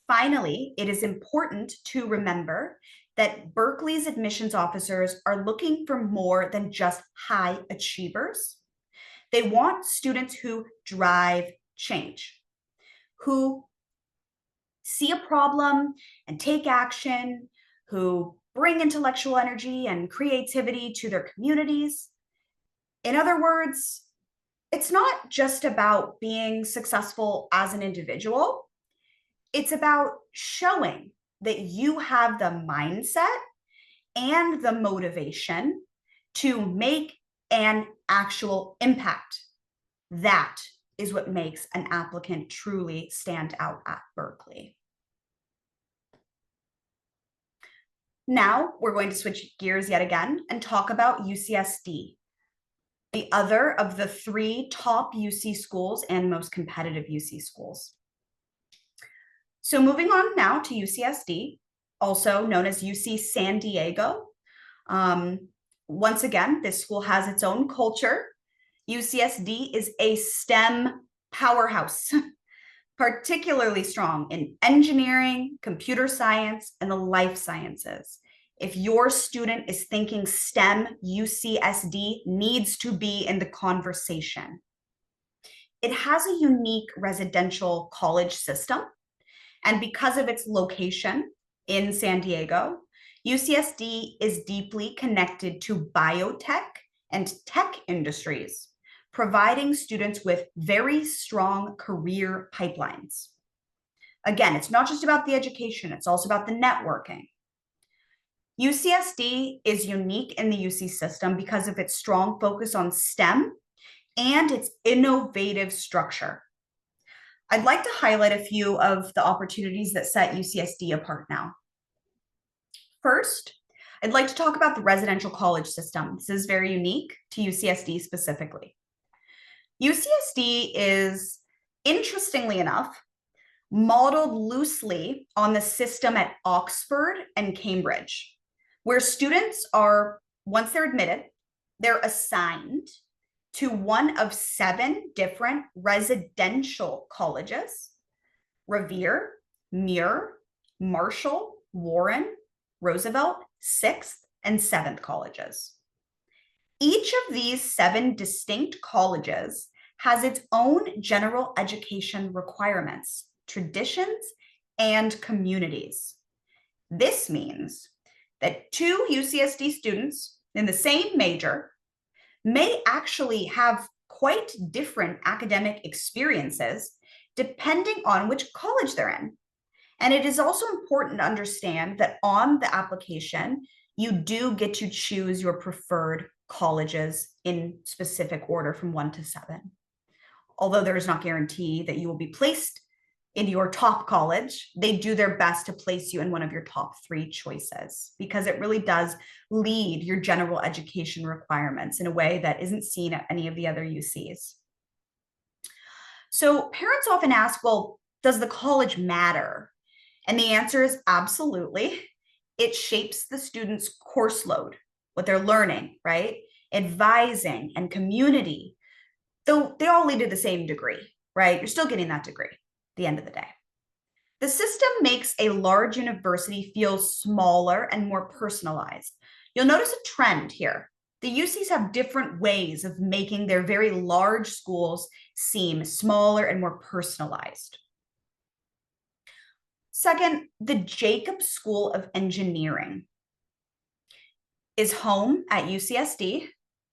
Finally, it is important to remember that Berkeley's admissions officers are looking for more than just high achievers. They want students who drive change, who see a problem and take action, who bring intellectual energy and creativity to their communities. In other words, it's not just about being successful as an individual. It's about showing that you have the mindset and the motivation to make an actual impact. That is what makes an applicant truly stand out at Berkeley. Now we're going to switch gears yet again and talk about UCSD, the other of the three top UC schools and most competitive UC schools. So moving on now to UCSD, also known as UC San Diego. Once again, this school has its own culture. UCSD is a STEM powerhouse, particularly strong in engineering, computer science, and the life sciences. If your student is thinking STEM, UCSD needs to be in the conversation. It has a unique residential college system. And because of its location in San Diego, UCSD is deeply connected to biotech and tech industries, providing students with very strong career pipelines. Again, it's not just about the education, it's also about the networking. UCSD is unique in the UC system because of its strong focus on STEM and its innovative structure. I'd like to highlight a few of the opportunities that set UCSD apart now. First, I'd like to talk about the residential college system. This is very unique to UCSD specifically. UCSD is, interestingly enough, modeled loosely on the system at Oxford and Cambridge, where students are, once they're admitted, they're assigned to one of 7 different residential colleges: Revere, Muir, Marshall, Warren, Roosevelt, 6th, and 7th colleges. Each of these 7 distinct colleges has its own general education requirements, traditions, and communities. This means that 2 UCSD students in the same major may actually have quite different academic experiences depending on which college they're in. And it is also important to understand that on the application, you do get to choose your preferred colleges in specific order from 1 to 7. Although there is not guarantee that you will be placed in your top college, they do their best to place you in one of your top 3 choices, because it really does lead your general education requirements in a way that isn't seen at any of the other UCs. So parents often ask, well, does the college matter? And the answer is absolutely. It shapes the student's course load, what they're learning, right? Advising and community, though they all lead to the same degree, right? You're still getting that degree at the end of the day. The system makes a large university feel smaller and more personalized. You'll notice a trend here. The UCs have different ways of making their very large schools seem smaller and more personalized. Second, the Jacobs School of Engineering is home at UCSD,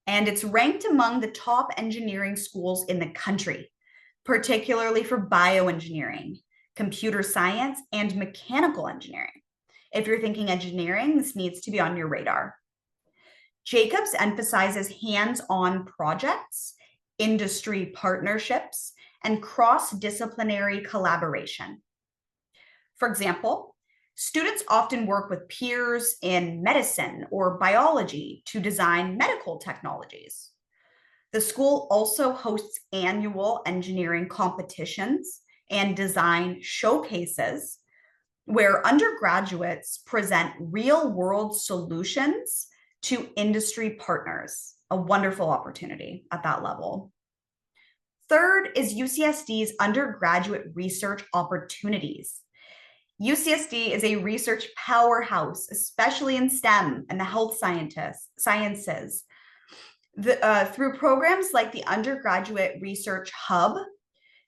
and it's ranked among the top engineering schools in the country, particularly for bioengineering, computer science, and mechanical engineering. If you're thinking engineering, this needs to be on your radar. Jacobs emphasizes hands-on projects, industry partnerships, and cross-disciplinary collaboration. For example, students often work with peers in medicine or biology to design medical technologies. The school also hosts annual engineering competitions and design showcases where undergraduates present real-world solutions to industry partners, a wonderful opportunity at that level. Third is UCSD's undergraduate research opportunities. UCSD is a research powerhouse, especially in STEM and the health sciences. Through programs like the Undergraduate Research Hub,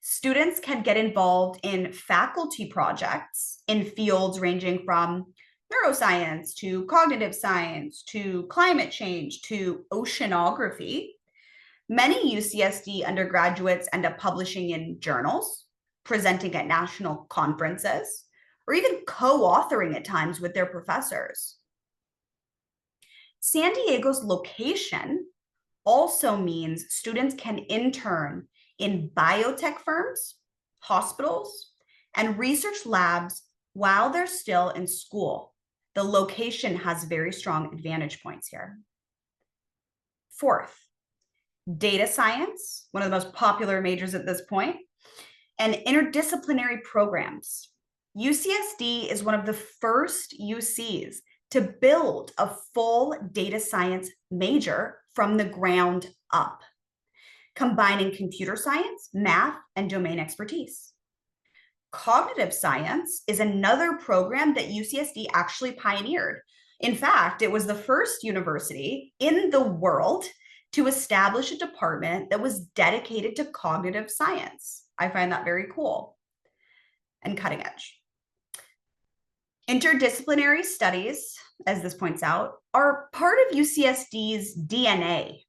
students can get involved in faculty projects in fields ranging from neuroscience to cognitive science to climate change to oceanography. Many UCSD undergraduates end up publishing in journals, presenting at national conferences, or even co-authoring at times with their professors. San Diego's location also means students can intern in biotech firms, hospitals, and research labs while they're still in school. The location has very strong advantage points here. Fourth, data science, one of the most popular majors at this point, and interdisciplinary programs. UCSD is one of the first UCs to build a full data science major from the ground up, combining computer science, math, and domain expertise. Cognitive science is another program that UCSD actually pioneered. In fact, it was the first university in the world to establish a department that was dedicated to cognitive science. I find that very cool and cutting edge. Interdisciplinary studies, as this points out, are part of UCSD's DNA,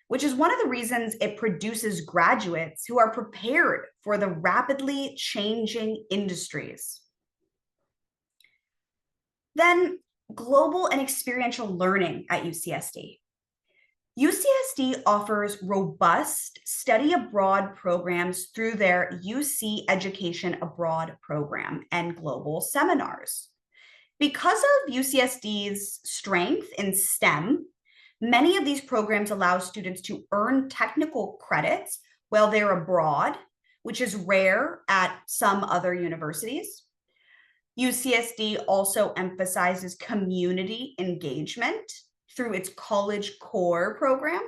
which is one of the reasons it produces graduates who are prepared for the rapidly changing industries. Then, global and experiential learning at UCSD. UCSD offers robust study abroad programs through their UC Education Abroad program and global seminars. Because of UCSD's strength in STEM, many of these programs allow students to earn technical credits while they're abroad, which is rare at some other universities. UCSD also emphasizes community engagement through its College Core program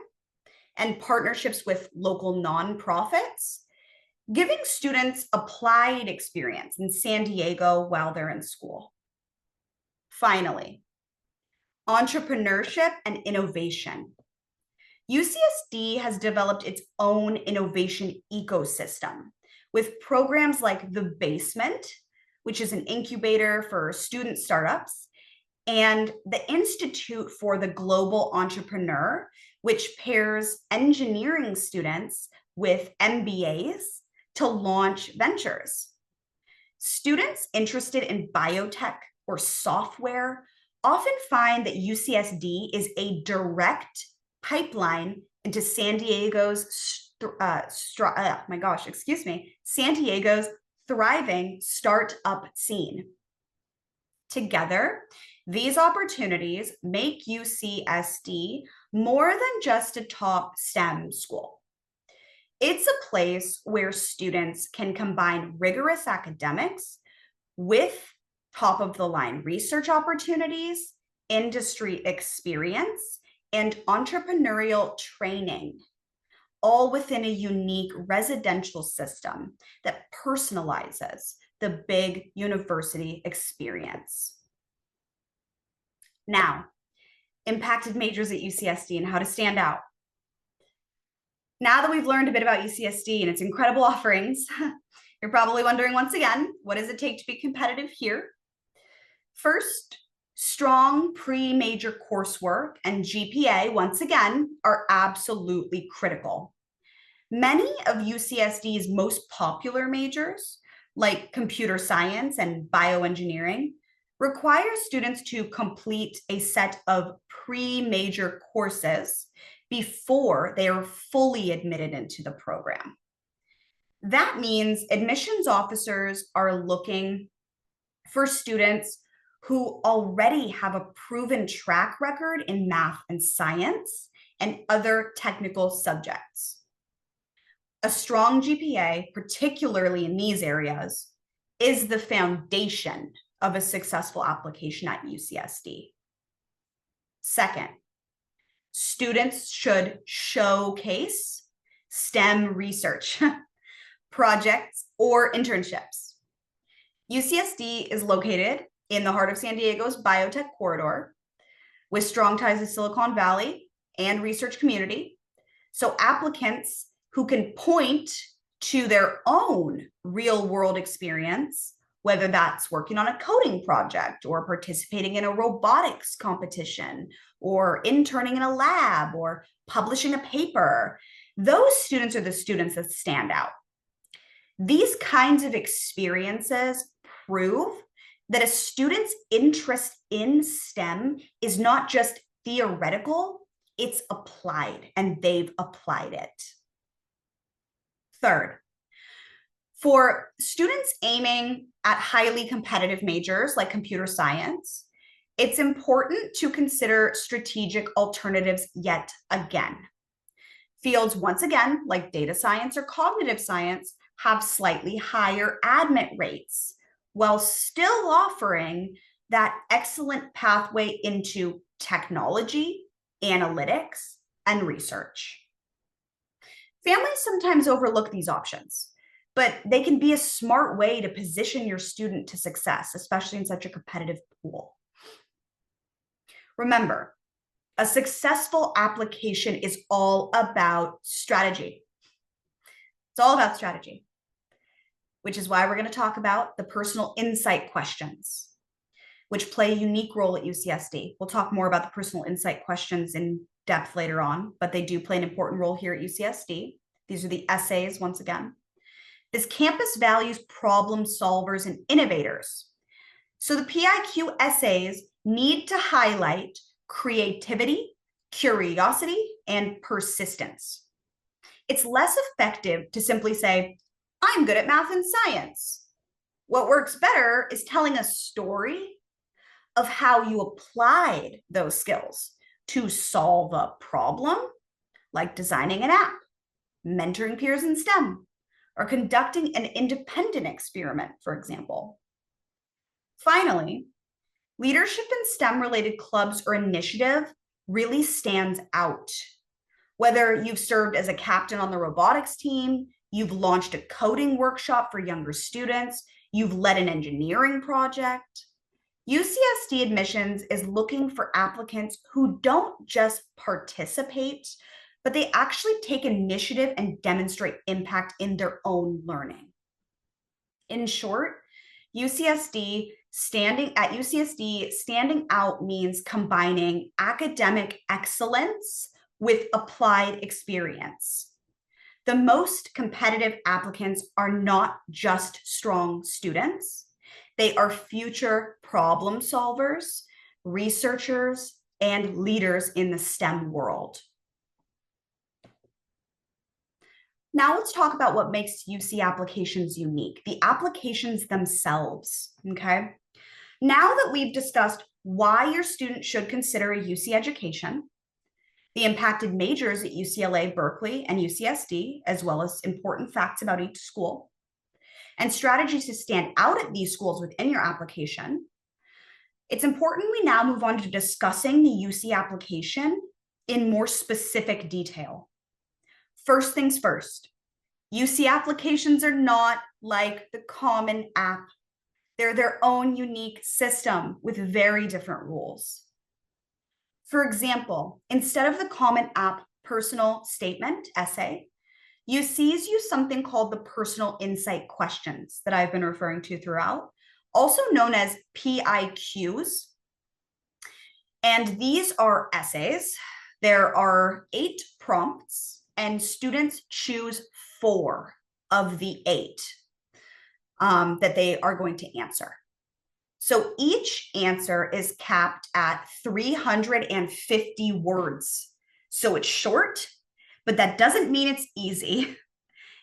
and partnerships with local nonprofits, giving students applied experience in San Diego while they're in school. Finally, entrepreneurship and innovation. UCSD has developed its own innovation ecosystem with programs like The Basement, which is an incubator for student startups, and the Institute for the Global Entrepreneur, which pairs engineering students with MBAs to launch ventures. Students interested in biotech or software often find that UCSD is a direct pipeline into San Diego's San Diego's thriving startup scene. Together, these opportunities make UCSD more than just a top STEM school. It's a place where students can combine rigorous academics with top-of-the-line research opportunities, industry experience, and entrepreneurial training, all within a unique residential system that personalizes the big university experience. Now, impacted majors at UCSD and how to stand out. Now that we've learned a bit about UCSD and its incredible offerings, you're probably wondering once again, what does it take to be competitive here? First, strong pre-major coursework and GPA, once again, are absolutely critical. Many of UCSD's most popular majors, like computer science and bioengineering, require students to complete a set of pre-major courses before they are fully admitted into the program. That means admissions officers are looking for students who already have a proven track record in math and science and other technical subjects. A strong GPA, particularly in these areas, is the foundation of a successful application at UCSD. Second, students should showcase STEM research, projects, or internships. UCSD is located in the heart of San Diego's biotech corridor with strong ties to Silicon Valley and research community. So applicants who can point to their own real-world experience, whether that's working on a coding project or participating in a robotics competition or interning in a lab or publishing a paper, those students are the students that stand out. These kinds of experiences prove that a student's interest in STEM is not just theoretical, it's applied, and they've applied it. Third, for students aiming at highly competitive majors like computer science, it's important to consider strategic alternatives yet again. Fields, once again, like data science or cognitive science, have slightly higher admit rates, while still offering that excellent pathway into technology, analytics, and research. Families sometimes overlook these options, but they can be a smart way to position your student to success, especially in such a competitive pool. Remember, a successful application is all about strategy. It's all about strategy, which is why we're going to talk about the personal insight questions. which play a unique role at UCSD. We'll talk more about the personal insight questions in depth later on, but they do play an important role here at UCSD. These are the essays, once again. This campus values problem solvers and innovators. So the PIQ essays need to highlight creativity, curiosity, and persistence. It's less effective to simply say, I'm good at math and science. What works better is telling a story of how you applied those skills to solve a problem, like designing an app, mentoring peers in STEM, or conducting an independent experiment, for example. Finally, leadership in STEM-related clubs or initiative really stands out. Whether you've served as a captain on the robotics team, you've launched a coding workshop for younger students, you've led an engineering project, UCSD admissions is looking for applicants who don't just participate, but they actually take initiative and demonstrate impact in their own learning. In short, standing out means combining academic excellence with applied experience. The most competitive applicants are not just strong students. They are future problem solvers, researchers, and leaders in the STEM world. Now let's talk about what makes UC applications unique, the applications themselves, okay? Now that we've discussed why your student should consider a UC education, the impacted majors at UCLA, Berkeley, and UCSD, as well as important facts about each school, and strategies to stand out at these schools within your application, it's important we now move on to discussing the UC application in more specific detail. First things first, UC applications are not like the Common App. They're their own unique system with very different rules. For example, instead of the Common App personal statement essay, UCs use something called the personal insight questions that I've been referring to throughout, also known as PIQs. And these are essays. There are 8 prompts, and students choose 4 of the 8 that they are going to answer. So each answer is capped at 350 words. So it's short, but that doesn't mean it's easy.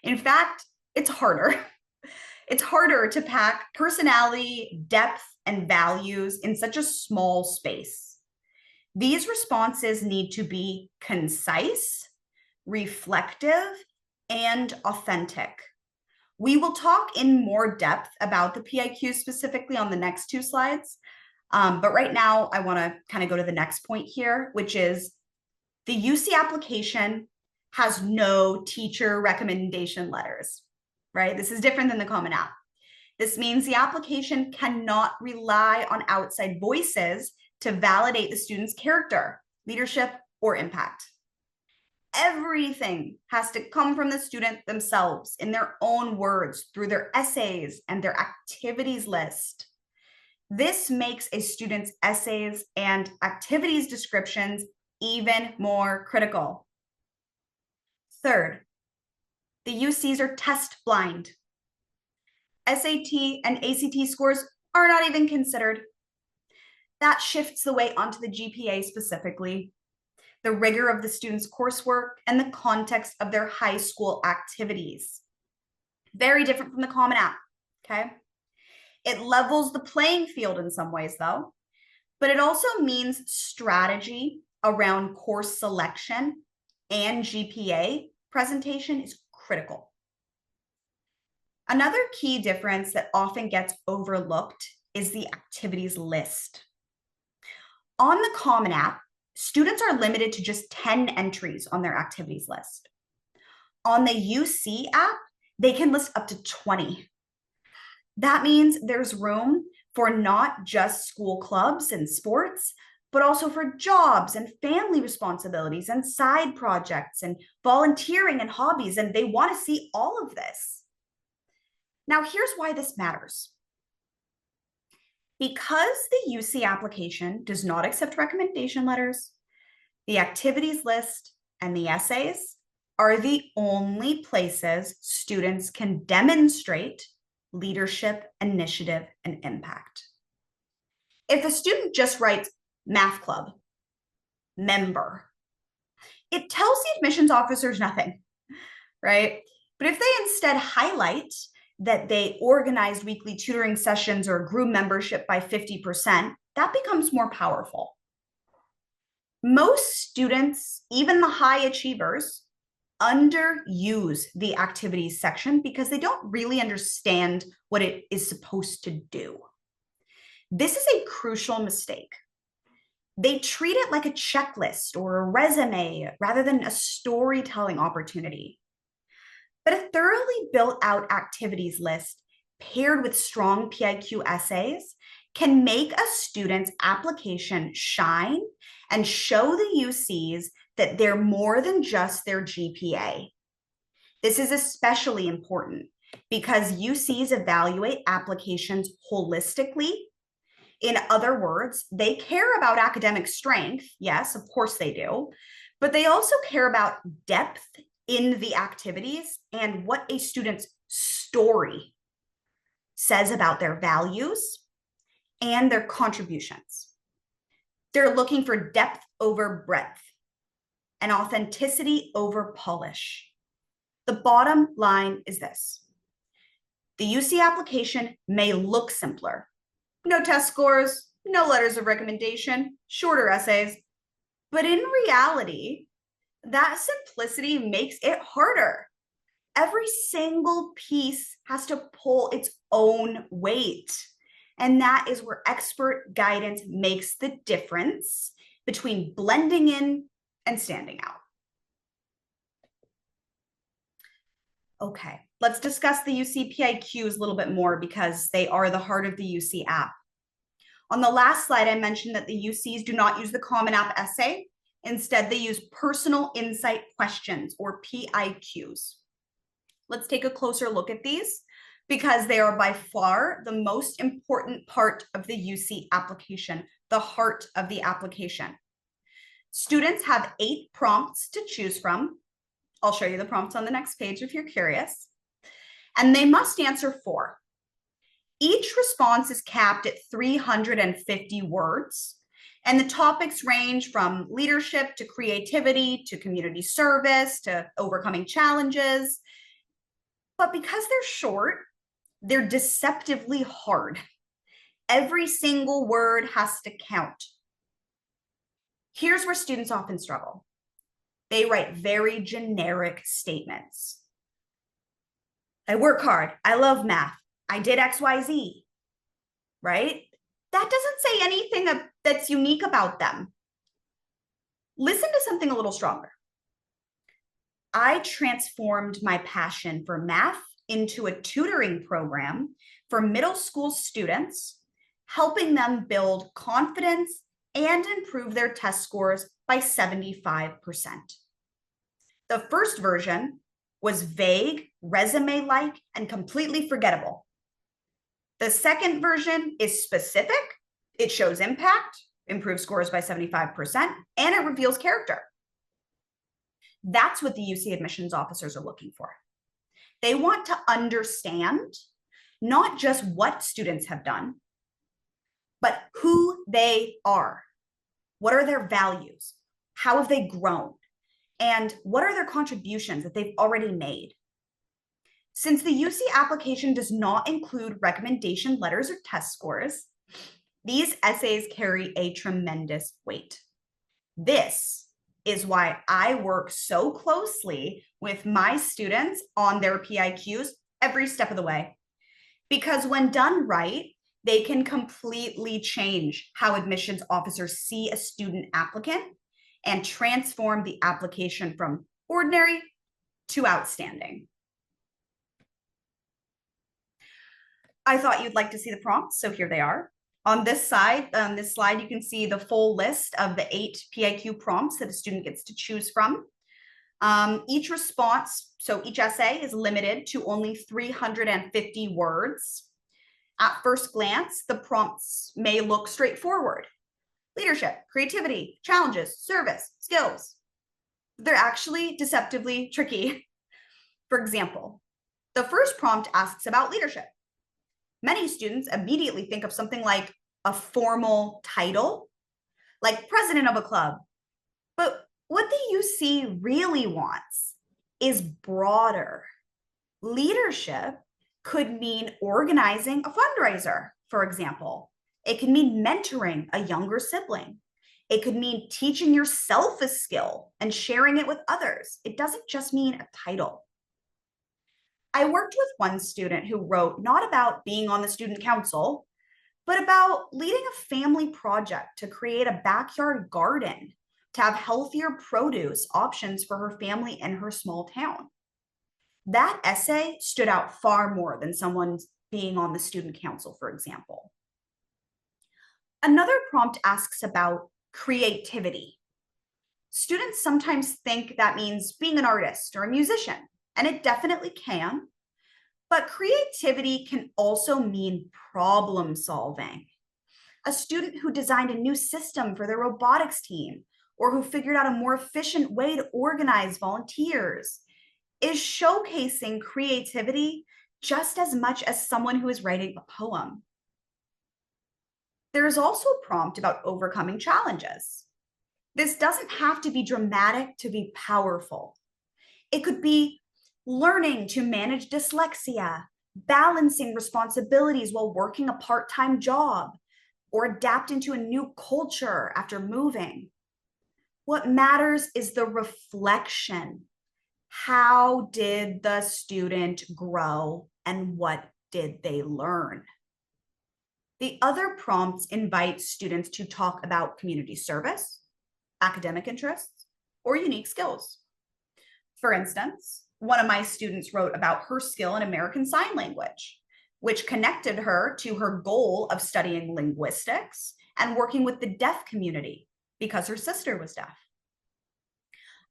In fact, it's harder. It's harder to pack personality, depth, and values in such a small space. These responses need to be concise, reflective, and authentic. We will talk in more depth about the PIQ specifically on the next 2 slides. But right now, I want to kind of go to the next point here, which is the UC application has no teacher recommendation letters, right? This is different than the Common App. This means the application cannot rely on outside voices to validate the student's character, leadership, or impact. Everything has to come from the student themselves in their own words through their essays and their activities list. This makes a student's essays and activities descriptions even more critical. Third, the UCs are test blind. SAT and ACT scores are not even considered. That shifts the weight onto the GPA specifically, the rigor of the student's coursework, and the context of their high school activities. Very different from the Common App, okay? It levels the playing field in some ways though, but it also means strategy around course selection and GPA presentation is critical. Another key difference that often gets overlooked is the activities list. On the Common App, students are limited to just 10 entries on their activities list. On the UC app, they can list up to 20. That means there's room for not just school clubs and sports, but also for jobs and family responsibilities and side projects and volunteering and hobbies, and they want to see all of this. Now, here's why this matters. Because the UC application does not accept recommendation letters, the activities list and the essays are the only places students can demonstrate leadership, initiative, and impact. If a student just writes math club, member, it tells the admissions officers nothing, right? But if they instead highlight that they organized weekly tutoring sessions or grew membership by 50%, that becomes more powerful. Most students, even the high achievers, underuse the activities section because they don't really understand what it is supposed to do. This is a crucial mistake. They treat it like a checklist or a resume rather than a storytelling opportunity. But a thoroughly built out activities list paired with strong PIQ essays can make a student's application shine and show the UCs that they're more than just their GPA. This is especially important because UCs evaluate applications holistically. In other words, they care about academic strength. Yes, of course they do, but they also care about depth in the activities and what a student's story says about their values and their contributions. They're looking for depth over breadth and authenticity over polish. The bottom line is this. The UC application may look simpler. No test scores, no letters of recommendation, shorter essays. But in reality, that simplicity makes it harder. Every single piece has to pull its own weight. And that is where expert guidance makes the difference between blending in and standing out. Okay, let's discuss the UC PIQs a little bit more because they are the heart of the UC app. On the last slide, I mentioned that the UCs do not use the Common App essay. Instead, they use personal insight questions or PIQs. Let's take a closer look at these because they are by far the most important part of the UC application, the heart of the application. Students have 8 prompts to choose from. I'll show you the prompts on the next page if you're curious. And they must answer 4. Each response is capped at 350 words, and the topics range from leadership to creativity to community service to overcoming challenges. But because they're short, they're deceptively hard. Every single word has to count. Here's where students often struggle. They write very generic statements. I work hard. I love math. I did XYZ, right? That doesn't say anything that's unique about them. Listen to something a little stronger. I transformed my passion for math into a tutoring program for middle school students, helping them build confidence and improve their test scores by 75%. The first version was vague, resume-like, and completely forgettable. The second version is specific. It shows impact, improves scores by 75%, and it reveals character. That's what the UC admissions officers are looking for. They want to understand not just what students have done, but who they are. What are their values? How have they grown? And what are their contributions that they've already made? Since the UC application does not include recommendation letters or test scores, these essays carry a tremendous weight. This is why I work so closely with my students on their PIQs every step of the way. Because when done right, they can completely change how admissions officers see a student applicant and transform the application from ordinary to outstanding. I thought you'd like to see the prompts, so here they are. On this slide, you can see the full list of the 8 PIQ prompts that a student gets to choose from. Each response, so each essay is limited to only 350 words. At first glance, the prompts may look straightforward. Leadership, creativity, challenges, service, skills. They're actually deceptively tricky. For example, the first prompt asks about leadership. Many students immediately think of something like a formal title, like president of a club. But what the UC really wants is broader. Leadership could mean organizing a fundraiser, for example. It could mean mentoring a younger sibling. It could mean teaching yourself a skill and sharing it with others. It doesn't just mean a title. I worked with one student who wrote not about being on the student council, but about leading a family project to create a backyard garden to have healthier produce options for her family in her small town. That essay stood out far more than someone being on the student council, for example. Another prompt asks about creativity. Students sometimes think that means being an artist or a musician, and it definitely can. But creativity can also mean problem solving. A student who designed a new system for their robotics team, or who figured out a more efficient way to organize volunteers, is showcasing creativity just as much as someone who is writing a poem. There is also a prompt about overcoming challenges. This doesn't have to be dramatic to be powerful. It could be learning to manage dyslexia, balancing responsibilities while working a part-time job, or adapting to a new culture after moving. What matters is the reflection. How did the student grow and what did they learn? The other prompts invite students to talk about community service, academic interests, or unique skills. For instance, one of my students wrote about her skill in American Sign Language, which connected her to her goal of studying linguistics and working with the deaf community because her sister was deaf.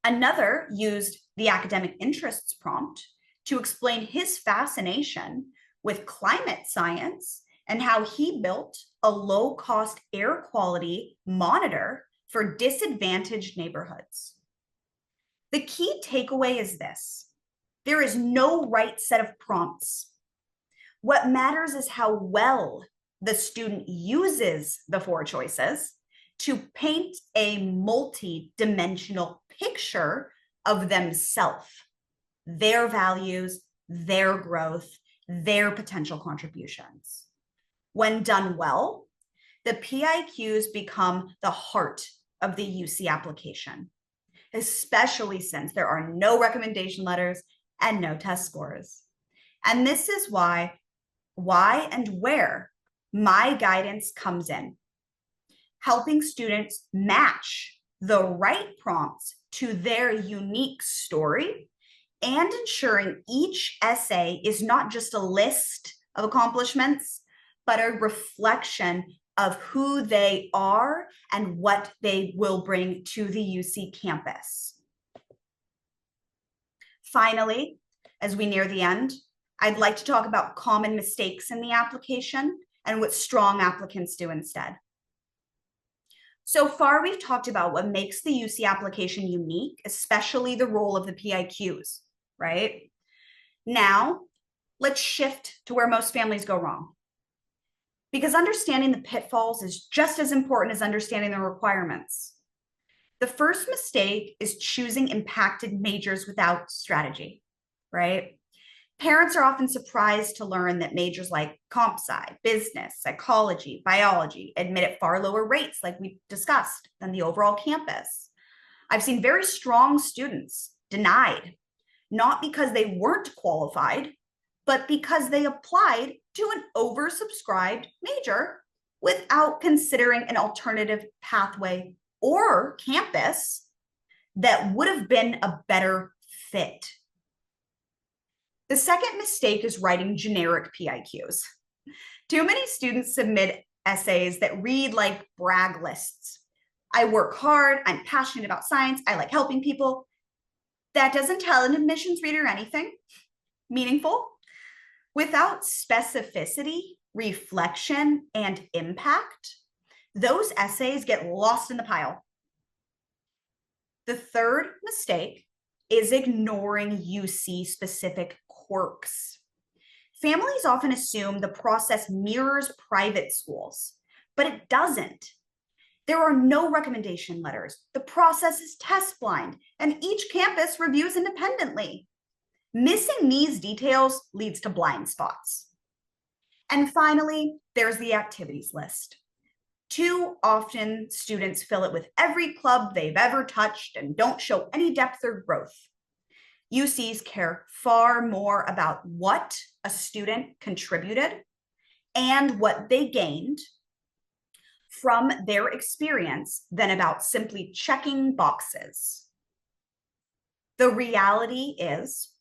Another used the academic interests prompt to explain his fascination with climate science and how he built a low-cost air quality monitor for disadvantaged neighborhoods. The key takeaway is this: there is no right set of prompts. What matters is how well the student uses the 4 choices to paint a multi-dimensional picture of themselves, their values, their growth, their potential contributions. When done well, the PIQs become the heart of the UC application, especially since there are no recommendation letters and no test scores. And this is why and where my guidance comes in, helping students match the right prompts to their unique story and ensuring each essay is not just a list of accomplishments, but a reflection of who they are and what they will bring to the UC campus. Finally, as we near the end, I'd like to talk about common mistakes in the application and what strong applicants do instead. So far, we've talked about what makes the UC application unique, especially the role of the PIQs, right? Now, let's shift to where most families go wrong. Because understanding the pitfalls is just as important as understanding the requirements. The first mistake is choosing impacted majors without strategy, right? Parents are often surprised to learn that majors like comp sci, business, psychology, biology admit at far lower rates, like we discussed, than the overall campus. I've seen very strong students denied, not because they weren't qualified, but because they applied to an oversubscribed major without considering an alternative pathway or campus that would have been a better fit. The second mistake is writing generic PIQs. Too many students submit essays that read like brag lists. I work hard, I'm passionate about science, I like helping people. That doesn't tell an admissions reader anything meaningful. Without specificity, reflection, and impact, those essays get lost in the pile. The third mistake is ignoring UC-specific quirks. Families often assume the process mirrors private schools, but it doesn't. There are no recommendation letters. The process is test blind, and each campus reviews independently. Missing these details leads to blind spots. And finally, there's the activities list. Too often, students fill it with every club they've ever touched and don't show any depth or growth. UCs care far more about what a student contributed and what they gained from their experience than about simply checking boxes. The reality is,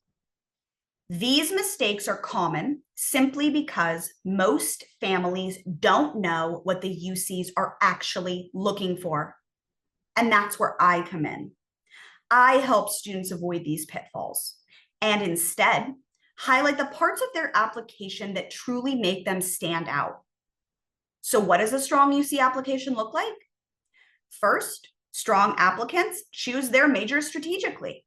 these mistakes are common simply because most families don't know what the UCs are actually looking for. And that's where I come in. I help students avoid these pitfalls and instead highlight the parts of their application that truly make them stand out. So what does a strong UC application look like? First, strong applicants choose their major strategically.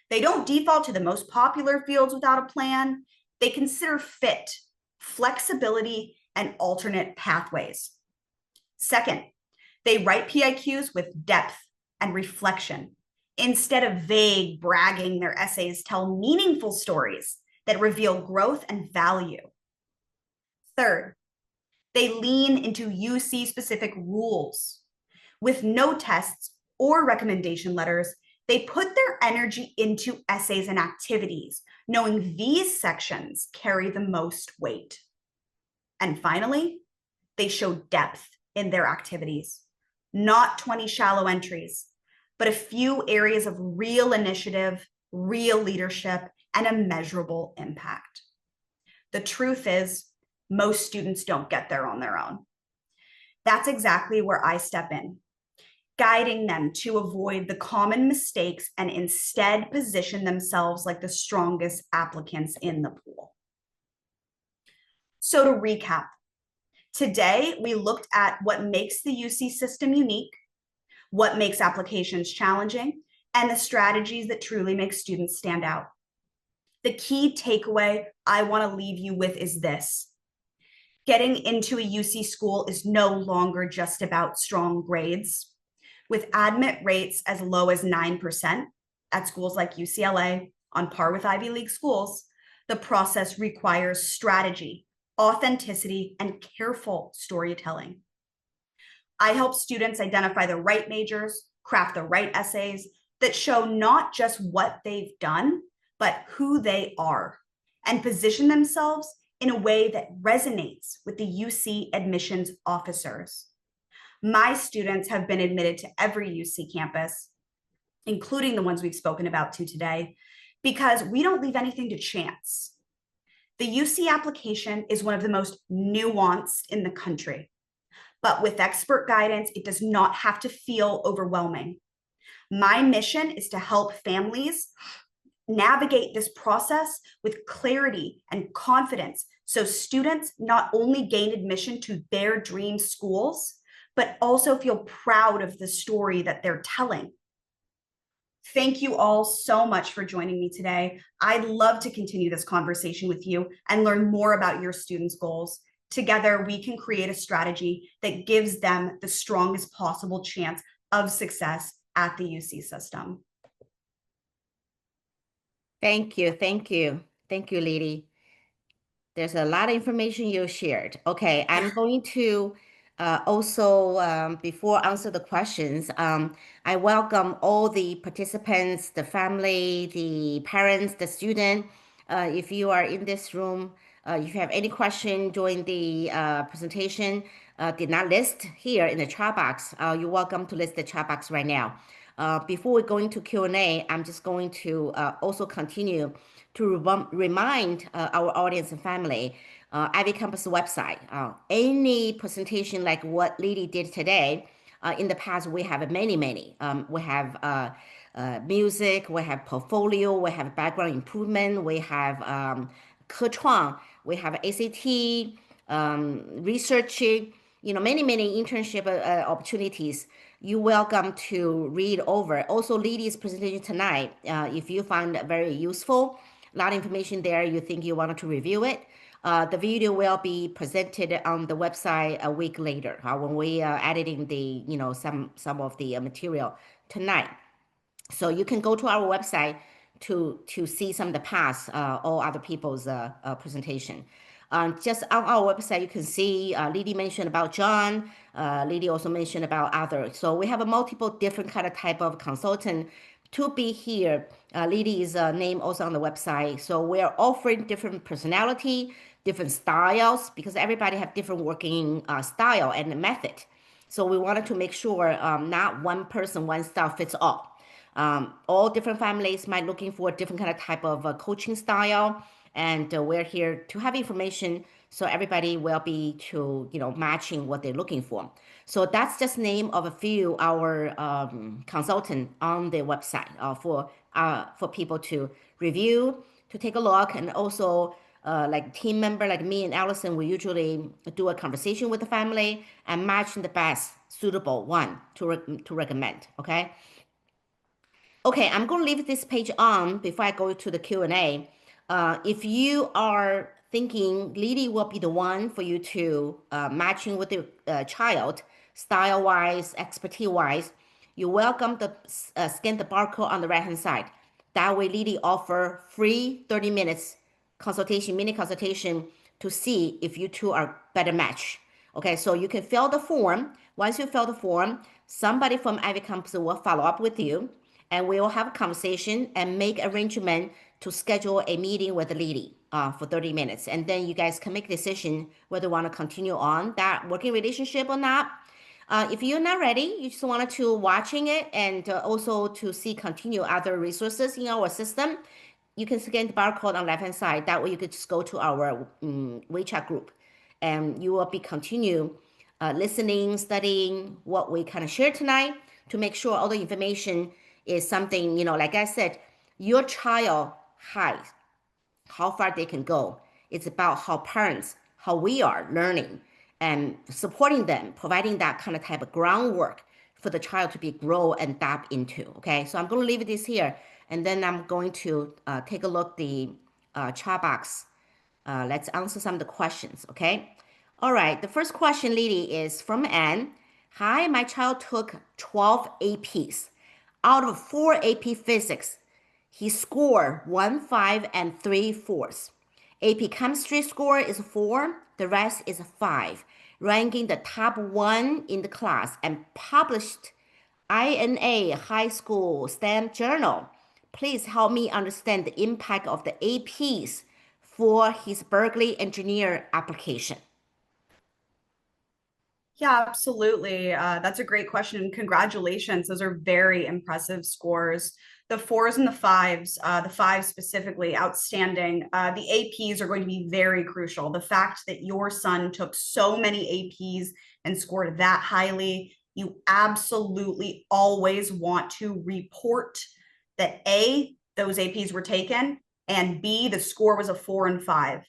They don't default to the most popular fields without a plan. They consider fit, flexibility, and alternate pathways. Second, they write PIQs with depth and reflection. Instead of vague bragging, their essays tell meaningful stories that reveal growth and value. Third, they lean into UC-specific rules. With no tests or recommendation letters, they put their energy into essays and activities, knowing these sections carry the most weight. And finally, they show depth in their activities, not 20 shallow entries, but a few areas of real initiative, real leadership, and a measurable impact. The truth is, most students don't get there on their own. That's exactly where I step in, guiding them to avoid the common mistakes and instead position themselves like the strongest applicants in the pool. So to recap, today we looked at what makes the UC system unique, what makes applications challenging, and the strategies that truly make students stand out. The key takeaway I want to leave you with is this. Getting into a UC school is no longer just about strong grades. With admit rates as low as 9% at schools like UCLA, on par with Ivy League schools, the process requires strategy, authenticity, and careful storytelling. I help students identify the right majors, craft the right essays that show not just what they've done, but who they are, and position themselves in a way that resonates with the UC admissions officers. My students have been admitted to every UC campus, including the ones we've spoken about today, because we don't leave anything to chance. The UC application is one of the most nuanced in the country, but with expert guidance, it does not have to feel overwhelming. My mission is to help families navigate this process with clarity and confidence so students not only gain admission to their dream schools, but also feel proud of the story that they're telling. Thank you all so much for joining me today. I'd love to continue this conversation with you and learn more about your students' goals. Together, we can create a strategy that gives them the strongest possible chance of success at the UC system. Thank you, Lily. There's a lot of information you shared. Okay, I'm going to also, before answer the questions, I welcome all the participants, the family, the parents, the student. If you are in this room, if you have any question during the presentation, did not list here in the chat box, you're welcome to list the chat box right now. Before we go into Q&A, I'm just going to also continue to remind our audience and family, IvyCompass website. Any presentation like what Lily did today, in the past we have many. We have music, we have portfolio, we have background improvement, we have 科创, we have ACT, research, many internship opportunities. You're welcome to read over. Also, Lily's presentation tonight, if you find it very useful, a lot of information there, you think you wanted to review it, the video will be presented on the website a week later when we are editing the, some of the material tonight. So you can go to our website to see some of the past, all other people's presentation. Just on our website, you can see Lily mentioned about John. Lily also mentioned about others. So we have a multiple different kind of type of consultant to be here. Lily is name also on the website. So we are offering different personality, different styles, because everybody have different working style and method. So we wanted to make sure not one person, one style fits all. All different families might looking for a different kind of type of coaching style, and we're here to have information so everybody will be to matching what they're looking for. So that's just name of a few our consultant on the website for people to review, to take a look, and also like team member like me and Allison, we usually do a conversation with the family and match the best suitable one to recommend. Okay, I'm going to leave this page on before I go to the Q&A. If you are thinking Lily will be the one for you to matching with the child, style-wise, expertise-wise, you're welcome to scan the barcode on the right-hand side. That way, Lily offer free 30 minutes consultation, mini consultation to see if you two are better match. Okay, so you can fill the form. Once you fill the form, somebody from IvyCompass will follow up with you, and we will have a conversation and make arrangement to schedule a meeting with Lily for 30 minutes. And then you guys can make a decision whether you want to continue on that working relationship or not. If you're not ready, you just wanted to watching it and also to see continue other resources in our system, you can scan the barcode on the left-hand side. That way you could just go to our WeChat group and you will be continue listening, studying what we kind of shared tonight to make sure all the information is something, like I said, your child height, how far they can go. It's about how parents, how we are learning and supporting them, providing that kind of type of groundwork for the child to be grow and tap into. Okay, so I'm going to leave this here, and then I'm going to take a look the chat box. Let's answer some of the questions. Okay, all right. The first question, Lily, is from Anne. Hi, my child took 12 APs. Out of 4 AP physics, he scored 1, 5, and 3 4s. AP chemistry score is 4, the rest is 5, ranking the top 1 in the class and published INA High School STEM Journal. Please help me understand the impact of the APs for his Berkeley engineer application. Yeah, absolutely. That's a great question. Congratulations. Those are very impressive scores. The 4s and the 5s, the 5s specifically, outstanding. The APs are going to be very crucial. The fact that your son took so many APs and scored that highly, you absolutely always want to report that A, those APs were taken, and B, the score was a 4 and 5.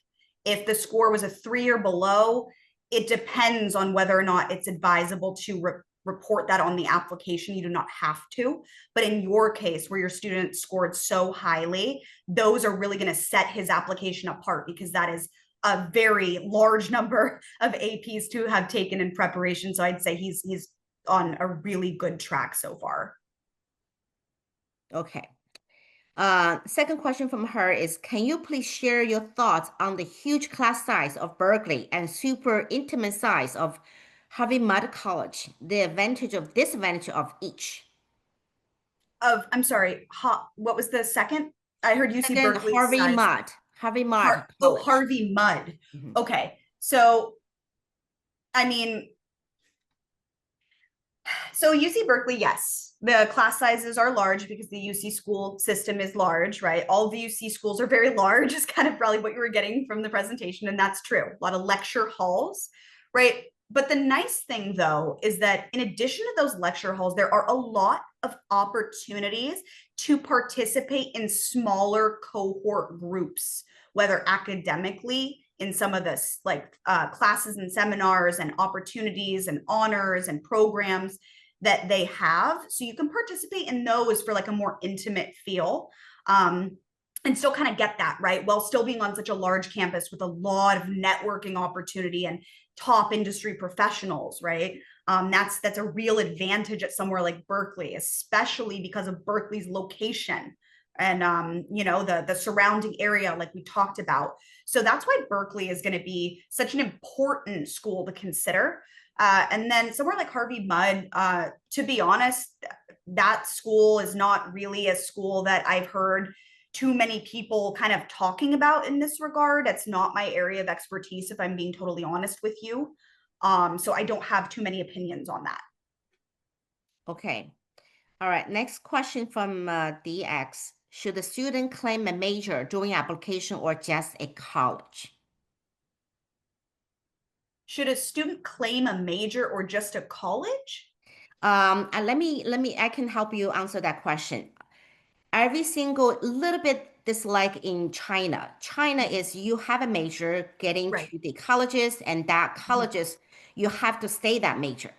If the score was a 3 or below, it depends on whether or not it's advisable to report that on the application. You do not have to. But in your case, where your student scored so highly, those are really going to set his application apart, because that is a very large number of APs to have taken in preparation. So I'd say he's on a really good track so far. Okay. Second question from her is, can you please share your thoughts on the huge class size of Berkeley and super intimate size of Harvey Mudd College, the advantage of disadvantage of each? I'm sorry, what was the second? I heard UC Berkeley. Harvey Mudd. Harvey Mudd. Harvey Mudd. Mm-hmm. Okay, so I mean, so UC Berkeley, yes, the class sizes are large because the UC school system is large, right? All the UC schools are very large, is kind of probably what you were getting from the presentation, and that's true. A lot of lecture halls, right? But the nice thing, though, is that in addition to those lecture halls, there are a lot of opportunities to participate in smaller cohort groups, whether academically, in some of this like classes and seminars and opportunities and honors and programs that they have. So you can participate in those for like a more intimate feel. And still kind of get that, right? While still being on such a large campus with a lot of networking opportunity and top industry professionals, right? That's a real advantage at somewhere like Berkeley, especially because of Berkeley's location and you know, the surrounding area like we talked about. So that's why Berkeley is going to be such an important school to consider. And then somewhere like Harvey Mudd, to be honest, that school is not really a school that I've heard too many people kind of talking about in this regard. It's not my area of expertise, if I'm being totally honest with you. So I don't have too many opinions on that. Okay. All right. Next question from DX. Should the student claim a major during application or just a college? Should a student claim a major or just a college? I can help you answer that question. Every single little bit just like in China. China is you have a major getting to the colleges, and that colleges you have to stay that major.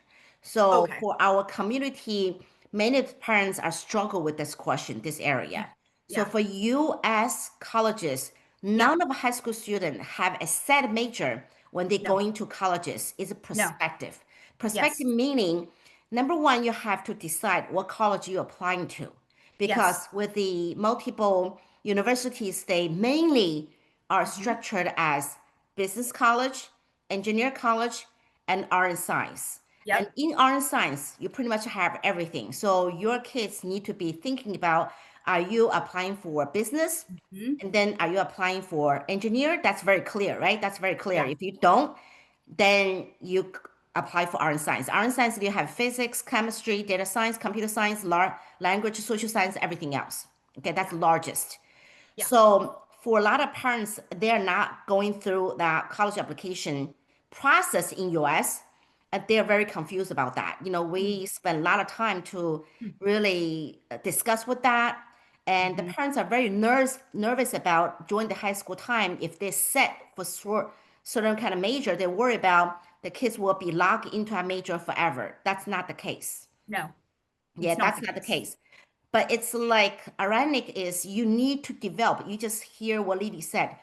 So for our community, many parents are struggle with this question, this area. So for US colleges, none of high school students have a set major when they go into colleges. It's a perspective. Perspective meaning, number one, you have to decide what college you're applying to. Because with the multiple universities, they mainly are structured as business college, engineer college, and art and science. And in art and science, you pretty much have everything. So your kids need to be thinking about, are you applying for business? And then are you applying for engineer? That's very clear, right? That's very clear. If you don't, then you apply for art and science. Art and science, you have physics, chemistry, data science, computer science, language, social science, everything else. Okay, that's largest. So for a lot of parents, they're not going through that college application process in US, and they're very confused about that. You know, we spend a lot of time to really discuss with that. And the parents are very nervous about during the high school time, if they set for certain kind of major, they worry about the kids will be locked into a major forever. That's not the case. No. Yeah, that's not the case. But it's like ironic is you need to develop. You just hear what Lily said.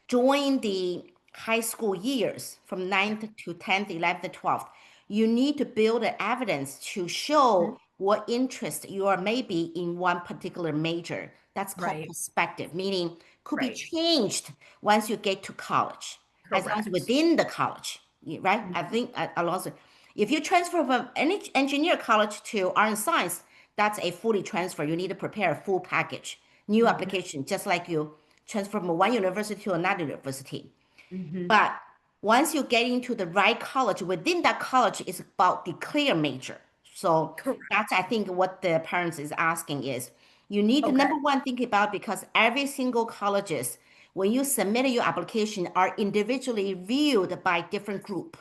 During the high school years from 9th to 10th, 11th, 12th, you need to build the evidence to show what interest you are maybe in one particular major. That's called perspective, meaning could be changed once you get to college, as long as within the college, right? I think also, if you transfer from any engineer college to art and science, that's a fully transfer. You need to prepare a full package, new application, just like you transfer from one university to another university. But once you get into the right college, within that college is about declare major. So that's, I think, what the parents is asking is, you need to, number one, think about, because every single colleges, when you submit your application, are individually viewed by different group.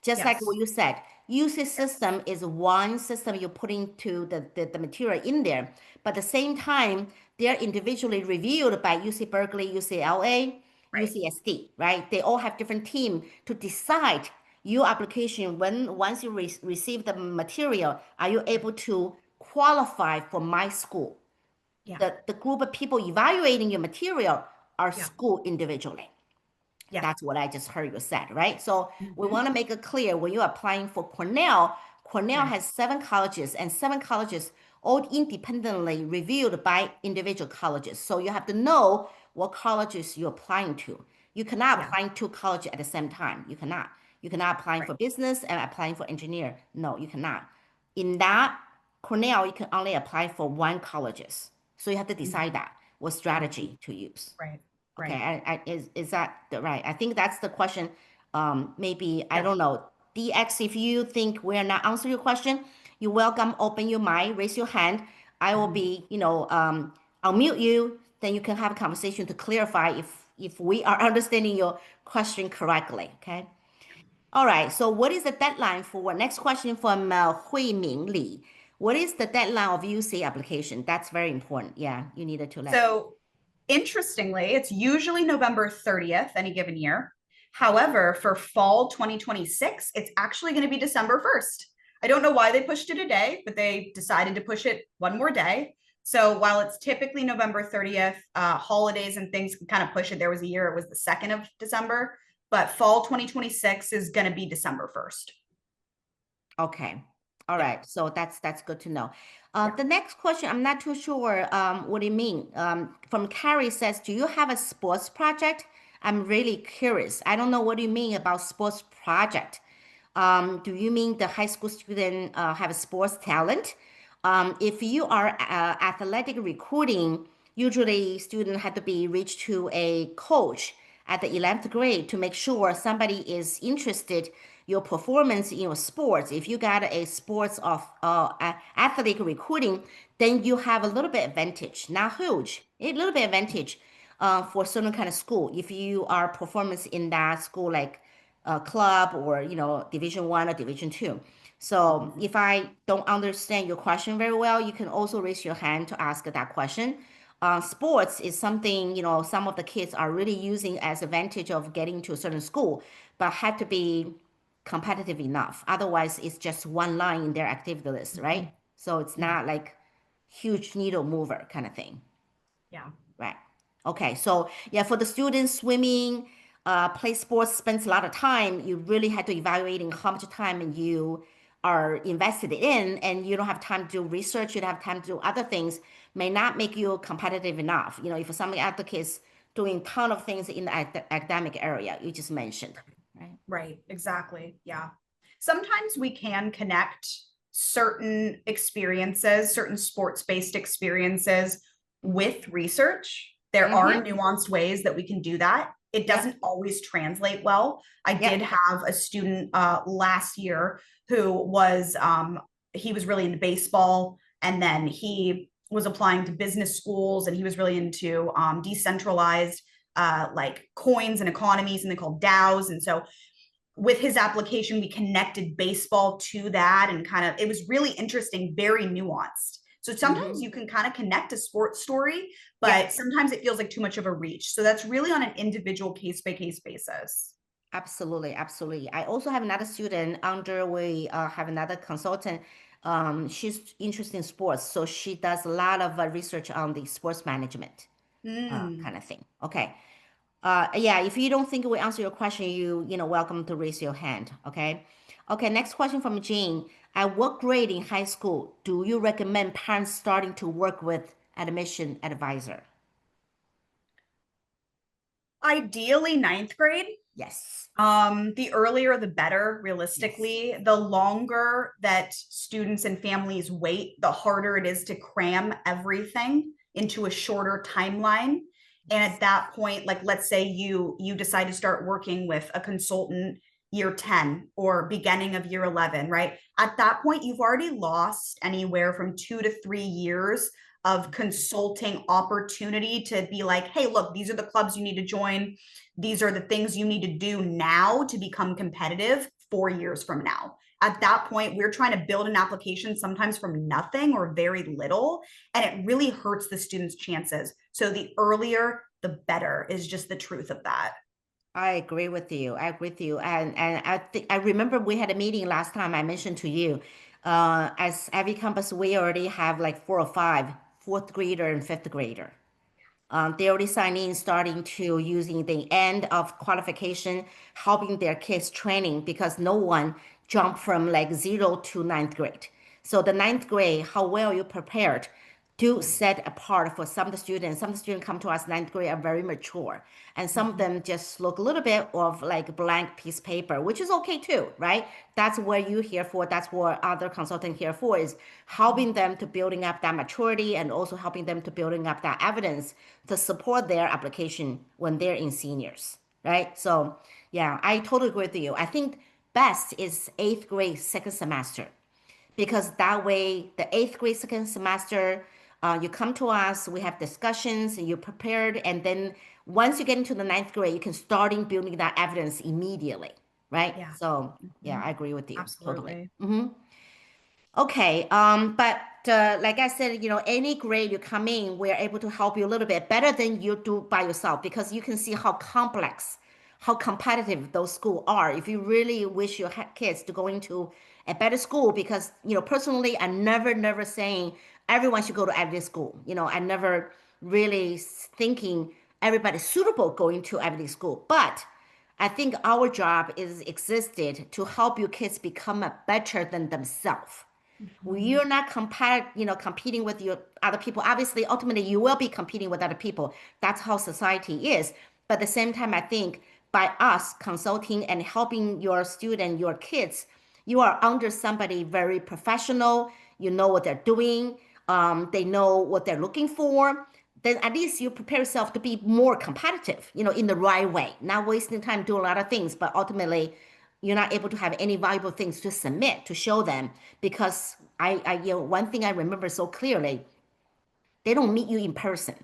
Just like what you said, UC system is one system you put into the material in there. But at the same time, they're individually reviewed by UC Berkeley, UCLA, UCSD, right? They all have different team to decide your application. Once you receive the material, are you able to qualify for my school? The group of people evaluating your material are school individually. That's what I just heard you said, right? So we want to make it clear, when you're applying for Cornell, Cornell has 7 colleges, and 7 colleges all independently reviewed by individual colleges. So you have to know what colleges you're applying to. You cannot apply to college at the same time. You cannot. You cannot apply for business and applying for engineer. No, you cannot. In that Cornell, you can only apply for 1 colleges. So you have to decide that what strategy to use. Okay, is that right? I think that's the question. Maybe, I don't know. DX, if you think we're not answering your question, you're welcome, open your mic, raise your hand. I will be, I'll mute you, then you can have a conversation to clarify if we are understanding your question correctly, okay? All right, so what is the deadline for, next question from Hui Ming Li. What is the deadline of UC application? That's very important. Yeah, you needed to let. So interestingly, it's usually November 30th any given year. However, for fall 2026, it's actually going to be December 1st. I don't know why they pushed it a day, but they decided to push it one more day. So while it's typically November 30th, holidays and things can kind of push it. There was a year it was the 2nd of December, but fall 2026 is going to be December 1st. Okay. All right. So that's good to know. The next question, I'm not too sure what you mean. From Carrie says, do you have a sports project? I'm really curious. I don't know what you mean about sports project. Do you mean the high school student have a sports talent? If you are athletic recruiting, usually student have to be reached to a coach at the 11th grade to make sure somebody is interested your performance in your sports. If you got a sports of athletic recruiting, then you have a little bit advantage, not huge, a little bit advantage for certain kind of school. If you are performance in that school, like club or Division 1 or Division 2. So if I don't understand your question very well, you can also raise your hand to ask that question. Sports is something some of the kids are really using as advantage of getting to a certain school, but have to be competitive enough. Otherwise, it's just one line in their activity list, right? So it's not like huge needle mover kind of thing. Yeah. Right. Okay. So yeah, for the students, swimming, play sports spends a lot of time. You really have to evaluating how much time you are invested in, and you don't have time to do research. You don't have time to do other things. May not make you competitive enough. If some other kids doing ton of things in the academic area you just mentioned. Right. Exactly. Yeah. Sometimes we can connect certain experiences, certain sports-based experiences with research. There are nuanced ways that we can do that. It doesn't always translate well. I did have a student last year who was, he was really into baseball, and then he was applying to business schools, and he was really into decentralized like coins and economies, and they called DAOs. And so with his application, we connected baseball to that, and it was really interesting, very nuanced. So sometimes you can kind of connect a sports story, but sometimes it feels like too much of a reach. So that's really on an individual case-by-case basis. Absolutely, absolutely. I also have another student we have another consultant. She's interested in sports, so she does a lot of research on the sports management kind of thing. Okay. Yeah, if you don't think we answer your question, welcome to raise your hand. Okay. Okay. Next question from Jean. At what grade in high school do you recommend parents starting to work with admission advisor? Ideally, 9th grade. Yes. The earlier, the better, realistically. Yes. The longer that students and families wait, the harder it is to cram everything into a shorter timeline. And at that point, like, let's say you decide to start working with a consultant year 10 or beginning of year 11, right? At that point, you've already lost anywhere from 2 to 3 years of consulting opportunity to be like, hey, look, these are the clubs you need to join. These are the things you need to do now to become competitive 4 years from now. At that point, we're trying to build an application sometimes from nothing or very little, and it really hurts the students' chances. So the earlier, the better is just the truth of that. I agree with you. And I remember we had a meeting last time. I mentioned to you, as IvyCompass, we already have like 4 or 5 fourth grader and fifth grader. They already signed in, starting to using the end of qualification, helping their kids training, because no one jumped from like 0 to 9th grade. So the 9th grade, how well you prepared to set apart for some of the students. Some of the students come to us 9th grade are very mature, and some of them just look a little bit of like a blank piece of paper, which is okay too, right? That's what you're here for. That's what other consultant here for, is helping them to building up that maturity, and also helping them to building up that evidence to support their application when they're in seniors, right? So yeah, I totally agree with you. I think best is 8th grade second semester, because that way the 8th grade second semester, you come to us, we have discussions, you're prepared, and then once you get into the 9th grade, you can start building that evidence immediately, right? Yeah. So yeah, I agree with you. Absolutely. Totally. Okay, but like I said, any grade you come in, we're able to help you a little bit better than you do by yourself, because you can see how complex, how competitive those schools are. If you really wish your kids to go into a better school, because, personally, I never saying everyone should go to Ivy school. I never really thinking everybody's suitable going to Ivy school. But I think our job is existed to help your kids become a better than themselves. When you're not competing with your other people, obviously, ultimately, you will be competing with other people. That's how society is. But at the same time, I think by us consulting and helping your student, your kids, you are under somebody very professional. You know what they're doing. They know what they're looking for. Then at least you prepare yourself to be more competitive, in the right way, not wasting time doing a lot of things, but ultimately you're not able to have any valuable things to submit to show them because one thing I remember so clearly, they don't meet you in person.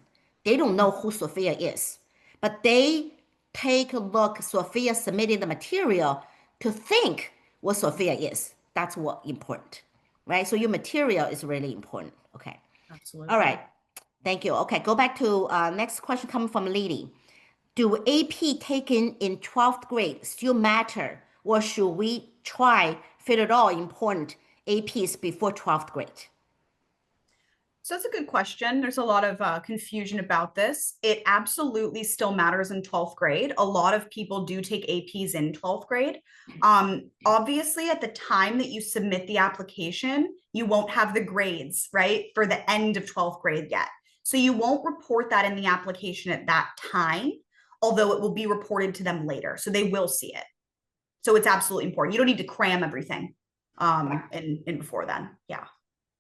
They don't know who Sophia is, but they take a look, Sophia submitted the material to think what Sophia is. That's what important, right? So your material is really important. Okay. Absolutely. All right. Thank you. Okay, go back to next question coming from Lily. Do AP taken in 12th grade still matter, or should we try fit it all important APs before 12th grade? So that's a good question. There's a lot of confusion about this. It absolutely still matters in 12th grade. A lot of people do take APs in 12th grade. Obviously, at the time that you submit the application, you won't have the grades, right, for the end of 12th grade yet. So you won't report that in the application at that time, although it will be reported to them later. So they will see it. So it's absolutely important. You don't need to cram everything in before then. Yeah.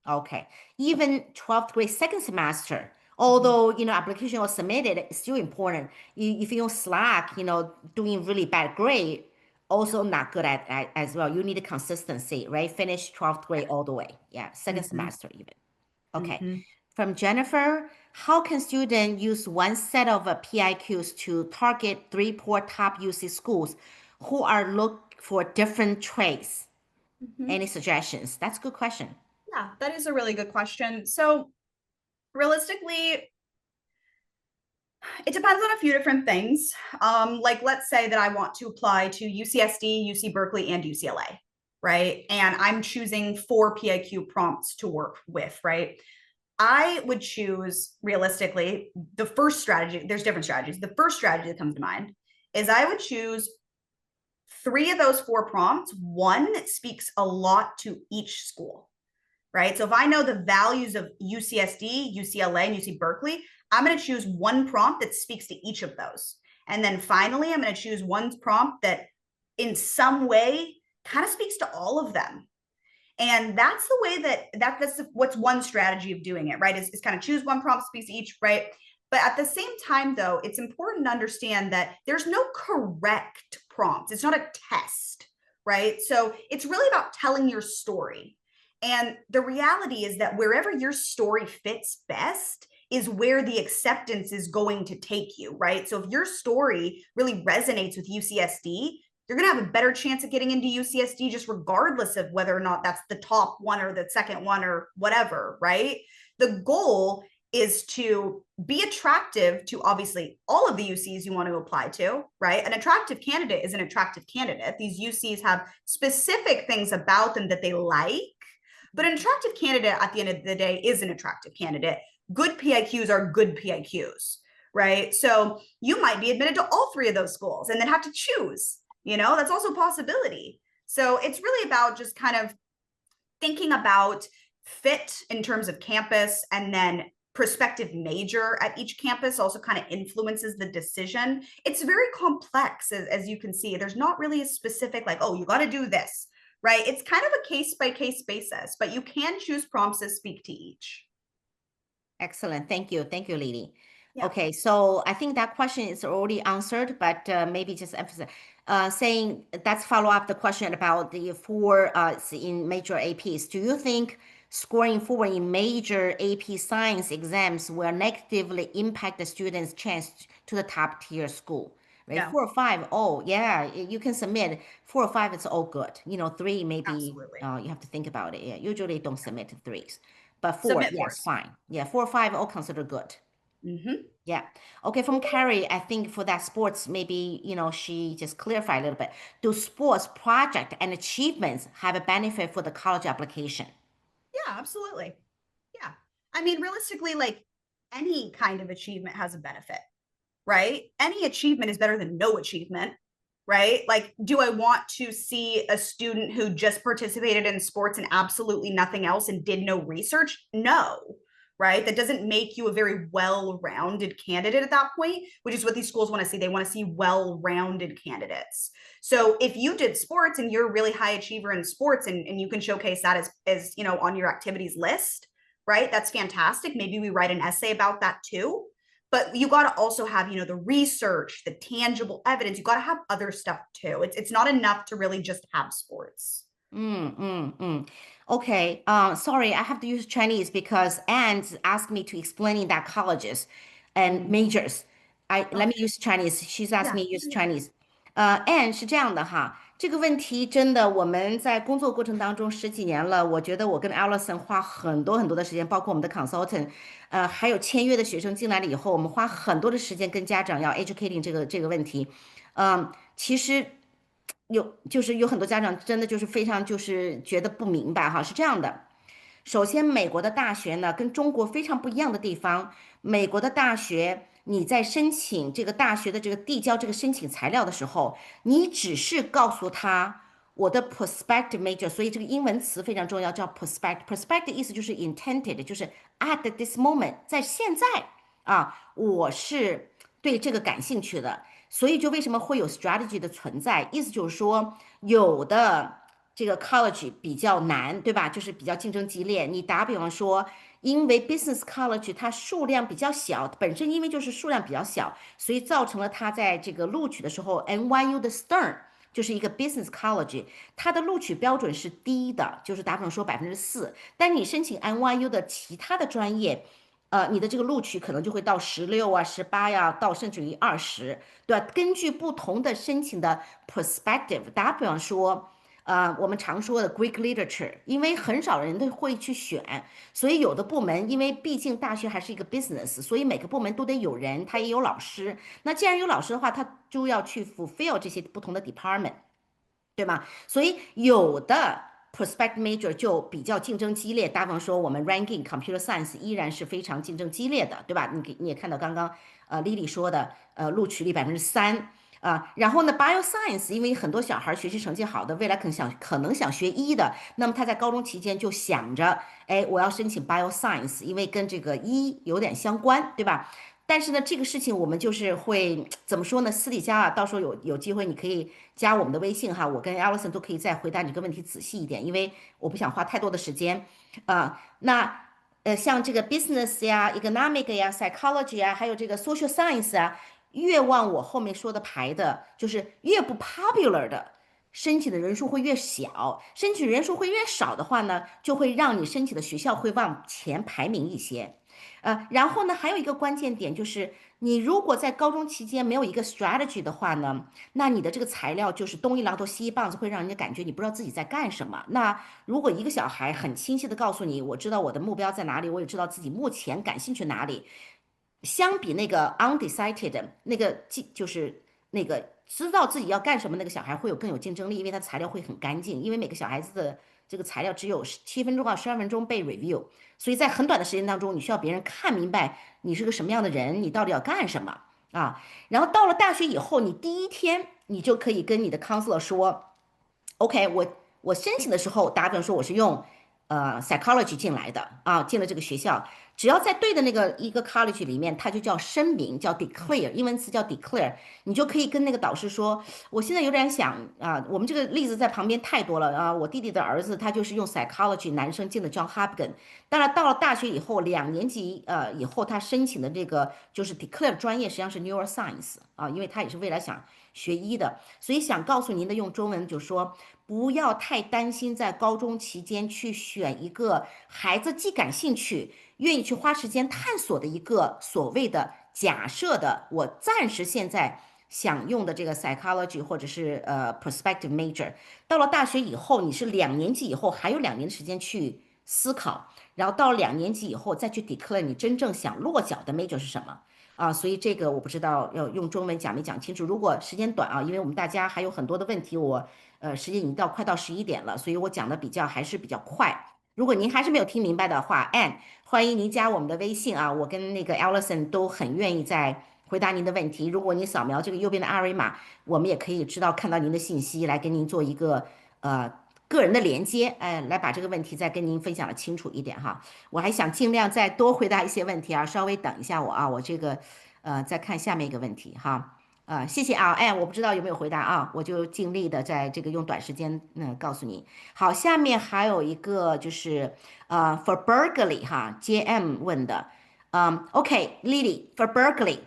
Okay. Even 12th grade second semester, although, application was submitted, it's still important. If you slack, doing really bad grade, also not good at as well. You need a consistency, right? Finish 12th grade all the way. Yeah, 2nd semester even. Okay. From Jennifer, how can students use one set of PIQs to target 3 top UC schools who are look for different traits? Any suggestions? That's a good question. Yeah, that is a really good question. So realistically, it depends on a few different things. Like let's say that I want to apply to UCSD, UC Berkeley, and UCLA, right? And I'm choosing 4 PIQ prompts to work with, right? I would choose realistically the first strategy. There's different strategies. The first strategy that comes to mind is I would choose 3 of those 4 prompts, one that speaks a lot to each school, right? So if I know the values of UCSD, UCLA, and UC Berkeley, I'm going to choose one prompt that speaks to each of those. And then finally, I'm going to choose one prompt that in some way kind of speaks to all of them. And that's the way that's what's one strategy of doing it, right? Is kind of choose one prompt, speaks to each, right? But at the same time, though, it's important to understand that there's no correct prompt. It's not a test, right? So it's really about telling your story. And the reality is that wherever your story fits best is where the acceptance is going to take you, right? So if your story really resonates with UCSD, you're going to have a better chance of getting into UCSD just regardless of whether or not that's the top one or the second one or whatever, right? The goal is to be attractive to obviously all of the UCs you want to apply to, right? An attractive candidate is an attractive candidate. These UCs have specific things about them that they like, but an attractive candidate at the end of the day is an attractive candidate. Good PIQs are good PIQs, right? So you might be admitted to all 3 of those schools and then have to choose. That's also a possibility. So it's really about just kind of thinking about fit in terms of campus, and then prospective major at each campus also kind of influences the decision. It's very complex, as you can see. There's not really a specific like, oh, you got to do this, right? It's kind of a case-by-case basis, but you can choose prompts that speak to each. Excellent. Thank you. Thank you, Lily. Yeah. Okay, so I think that question is already answered, but maybe just emphasize, saying that's follow up the question about the 4 in major APs. Do you think scoring 4 in major AP science exams will negatively impact the student's chance to the top tier school? Right, No. 4 or 5, oh yeah, you can submit 4 or 5. It's all good. 3 maybe you have to think about it. Yeah, usually don't submit to 3s, but 4, Submit yes, 4s. fine. Yeah, 4 or 5 all considered good. Yeah. Okay, from Carrie, I think for that sports, maybe, she just clarified a little bit. Do sports project and achievements have a benefit for the college application? Yeah, absolutely. Yeah. I mean, realistically, like any kind of achievement has a benefit, right? Any achievement is better than no achievement, right? Like, do I want to see a student who just participated in sports and absolutely nothing else and did no research? No, right? That doesn't make you a very well-rounded candidate at that point, which is what these schools want to see. They want to see well-rounded candidates. So if you did sports and you're a really high achiever in sports and you can showcase that as on your activities list, right? That's fantastic. Maybe we write an essay about that too. But you got to also have the research, the tangible evidence. You got to have other stuff too. It's not enough to really just have sports. Okay. Sorry, I have to use Chinese because Anne's asked me to explain in that colleges and majors. Let me use Chinese. She's asked me use Chinese. Anne 是这样的哈，这个问题真的我们在工作过程当中十几年了，我觉得我跟 Allison 花很多很多的时间，包括我们的 consultant，还有签约的学生进来了以后，我们花很多的时间跟家长要 educating 这个问题。其实就是有很多家长真的就是非常就是觉得不明白哈，是这样的。首先，美国的大学呢跟中国非常不一样的地方，美国的大学你在申请这个大学的这个递交这个申请材料的时候，你只是告诉他我的 prospective major，所以这个英文词非常重要，叫 prospect。prospect 的意思就是 intended，就是 at this moment，在现在我是对这个感兴趣的。所以就为什么会有 strategy 的存在？意思就是说，有的这个 college 比较难，对吧？就是比较竞争激烈。你打比方说，因为 business college 它数量比较小，本身因为就是数量比较小，所以造成了它在这个录取的时候，NYU 的 Stern 就是一个 business college，它的录取标准是低的，就是打比方说4%。但你申请 NYU 的其他的专业，你的这个录取可能就会到16啊、18呀，到甚至于20，对吧？根据不同的申请的 perspective，打比方说，我们常说的 Greek literature，因为很少人都会去选，所以有的部门，因为毕竟大学还是一个 business，所以每个部门都得有人，他也有老师。那既然有老师的话，他就要去 fulfill 这些不同的 department。对吗？所以有的 prospect major 就比较竞争激烈。打比方说，我们 ranking computer science 依然是非常竞争激烈的，对吧？你也看到刚刚Lily 说的，录取率3%。然后呢，bioscience，因为很多小孩学习成绩好的，未来可能想学医的，那么他在高中期间就想着，哎，我要申请 bioscience，因为跟这个医有点相关，对吧？但是呢，这个事情我们就是会怎么说呢？私底下到时候有机会你可以加我们的微信哈，我跟 Allison 都可以再回答你这个问题仔细一点，因为我不想花太多的时间那像这个 business 呀、economic 呀、psychology 呀，还有这个 social science 啊，越往我后面说的排的，就是越不 popular 的。申请的人数会越小，申请人数会越少的话呢，就会让你申请的学校会往前排名一些。然后呢，还有一个关键点就是，你如果在高中期间没有一个 strategy 的话呢，那你的这个材料就是东一榔头西一棒子，会让人家感觉你不知道自己在干什么。那如果一个小孩很清晰的告诉你，我知道我的目标在哪里，我也知道自己目前感兴趣哪里，相比那个 undecided 那个就是那个知道自己要干什么那个小孩会更有竞争力，因为他材料会很干净，因为每个小孩子的这个材料只有7分钟到12分钟被 review，所以在很短的时间当中，你需要别人看明白你是个什么样的人，你到底要干什么然后到了大学以后，你第一天你就可以跟你的 counselor 说。OK，我申请的时候，打比方说我是用psychology 进来的进了这个学校，只要在对的那个一个 college 里面，它就叫声明，叫 declare，英文词叫 declare，你就可以跟那个导师说，我现在有点想我们这个例子在旁边太多了我弟弟的儿子他就是用 psychology 男生进的 John Hopkins，当然到了大学以后2年级以后他申请的这个就是 declare 专业实际上是 neuroscience因为他也是未来想学医的，所以想告诉您的用中文就是说，不要太担心在高中期间去选一个孩子既感兴趣、愿意去花时间探索的一个所谓的假设的，我暂时现在想用的这个 psychology 或者是prospective major，到了大学以后，你是2年级以后还有2年的时间去思考，然后到了2年级以后再去 declare 你真正想落脚的 major 是什么。所以这个我不知道要用中文讲没讲清楚。如果时间短啊，因为我们大家还有很多的问题，时间已经快到11点了，所以我讲的还是比较快。如果您还是没有听明白的话，Anne，欢迎您加我们的微信啊，我跟那个 Allison 都很愿意在回答您的问题。如果你扫描这个右边的二维码，我们也可以看到您的信息，来跟您做一个个人的连接，来把这个问题再跟您分享的清楚一点哈。我还想尽量再多回答一些问题啊，稍微等一下我啊，我这个再看下面一个问题哈。谢谢啊，我不知道有没有回答啊，我就尽力的在这个用短时间告诉你。好，下面还有一个就是for Berkeley 哈，JM 问的，OK Lily for Berkeley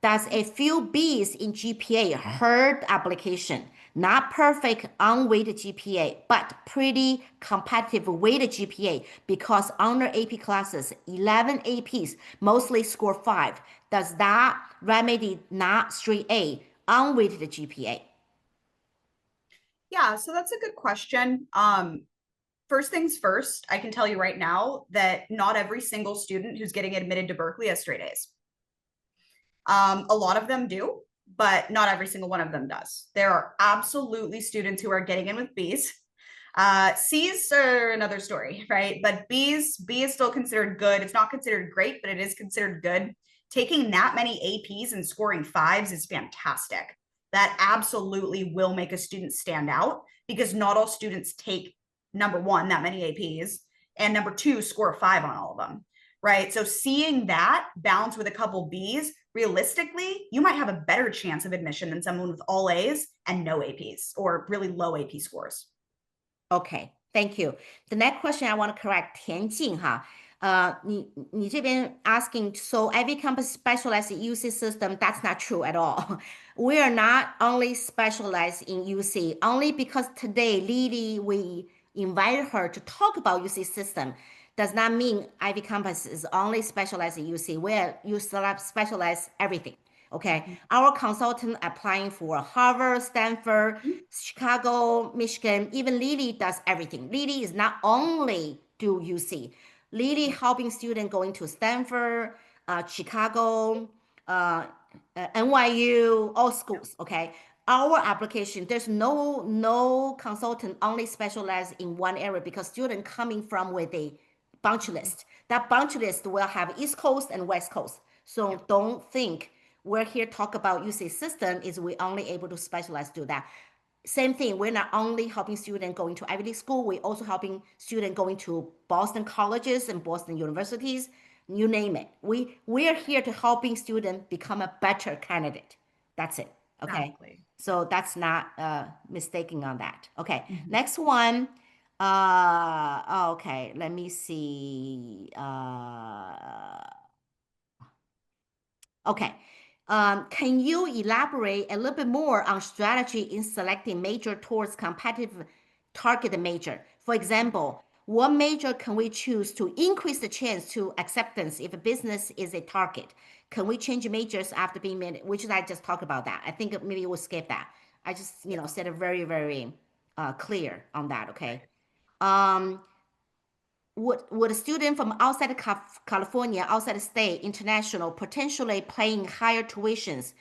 does a few B's in GPA hurt application? Not perfect unweighted GPA, but pretty competitive weighted GPA because under AP classes, 11 APs mostly score 5. Does that remedy not straight A unweighted GPA? Yeah, so that's a good question. First things first, I can tell you right now that not every single student who's getting admitted to Berkeley has straight A's. A lot of them do, but not every single one of them does. There are absolutely students who are getting in with B's. C's are another story, right? But B is still considered good. It's not considered great, but it is considered good. Taking that many APs and scoring 5s is fantastic. That absolutely will make a student stand out because not all students take, number one, that many APs, and number two, score a 5 on all of them, right? So seeing that balance with a couple B's, realistically, you might have a better chance of admission than someone with all A's and no APs or really low AP scores. Okay, thank you. The next question I want to correct 田径哈，你这边 asking so IvyCompass specialize in UC system. That's not true at all. We are not only specialized in UC only because today Lily we invited her to talk about UC system. Does not mean IvyCompass is only specialized in UC. You specialize everything. Okay, our consultant applying for Harvard, Stanford, Chicago, Michigan, even Lily does everything. Lily is not only do UC. Lily helping student going to Stanford, Chicago, NYU, all schools. Okay, our application there's no consultant only specialized in one area because student coming from with a bunch list. That bunch list will have East Coast and West Coast. So don't think we're here talk about UC system is we only able to specialize do that. Same thing, we're not only helping students going to Ivy League school, we're also helping students going to Boston colleges and Boston universities, you name it. We're here to helping students become a better candidate. That's it. Okay. Exactly. So that's not mistaking on that. Okay. Next one. Okay, let me see. Okay. Can you elaborate a little bit more on strategy in selecting major towards competitive target major? For example, what major can we choose to increase the chance to acceptance if a business is a target? Can we change majors after being made? Which I just talked about that. I think maybe we'll skip that. I just said it very, very clear on that. Okay. Would a student from outside California, outside the state, international, potentially paying higher tuitions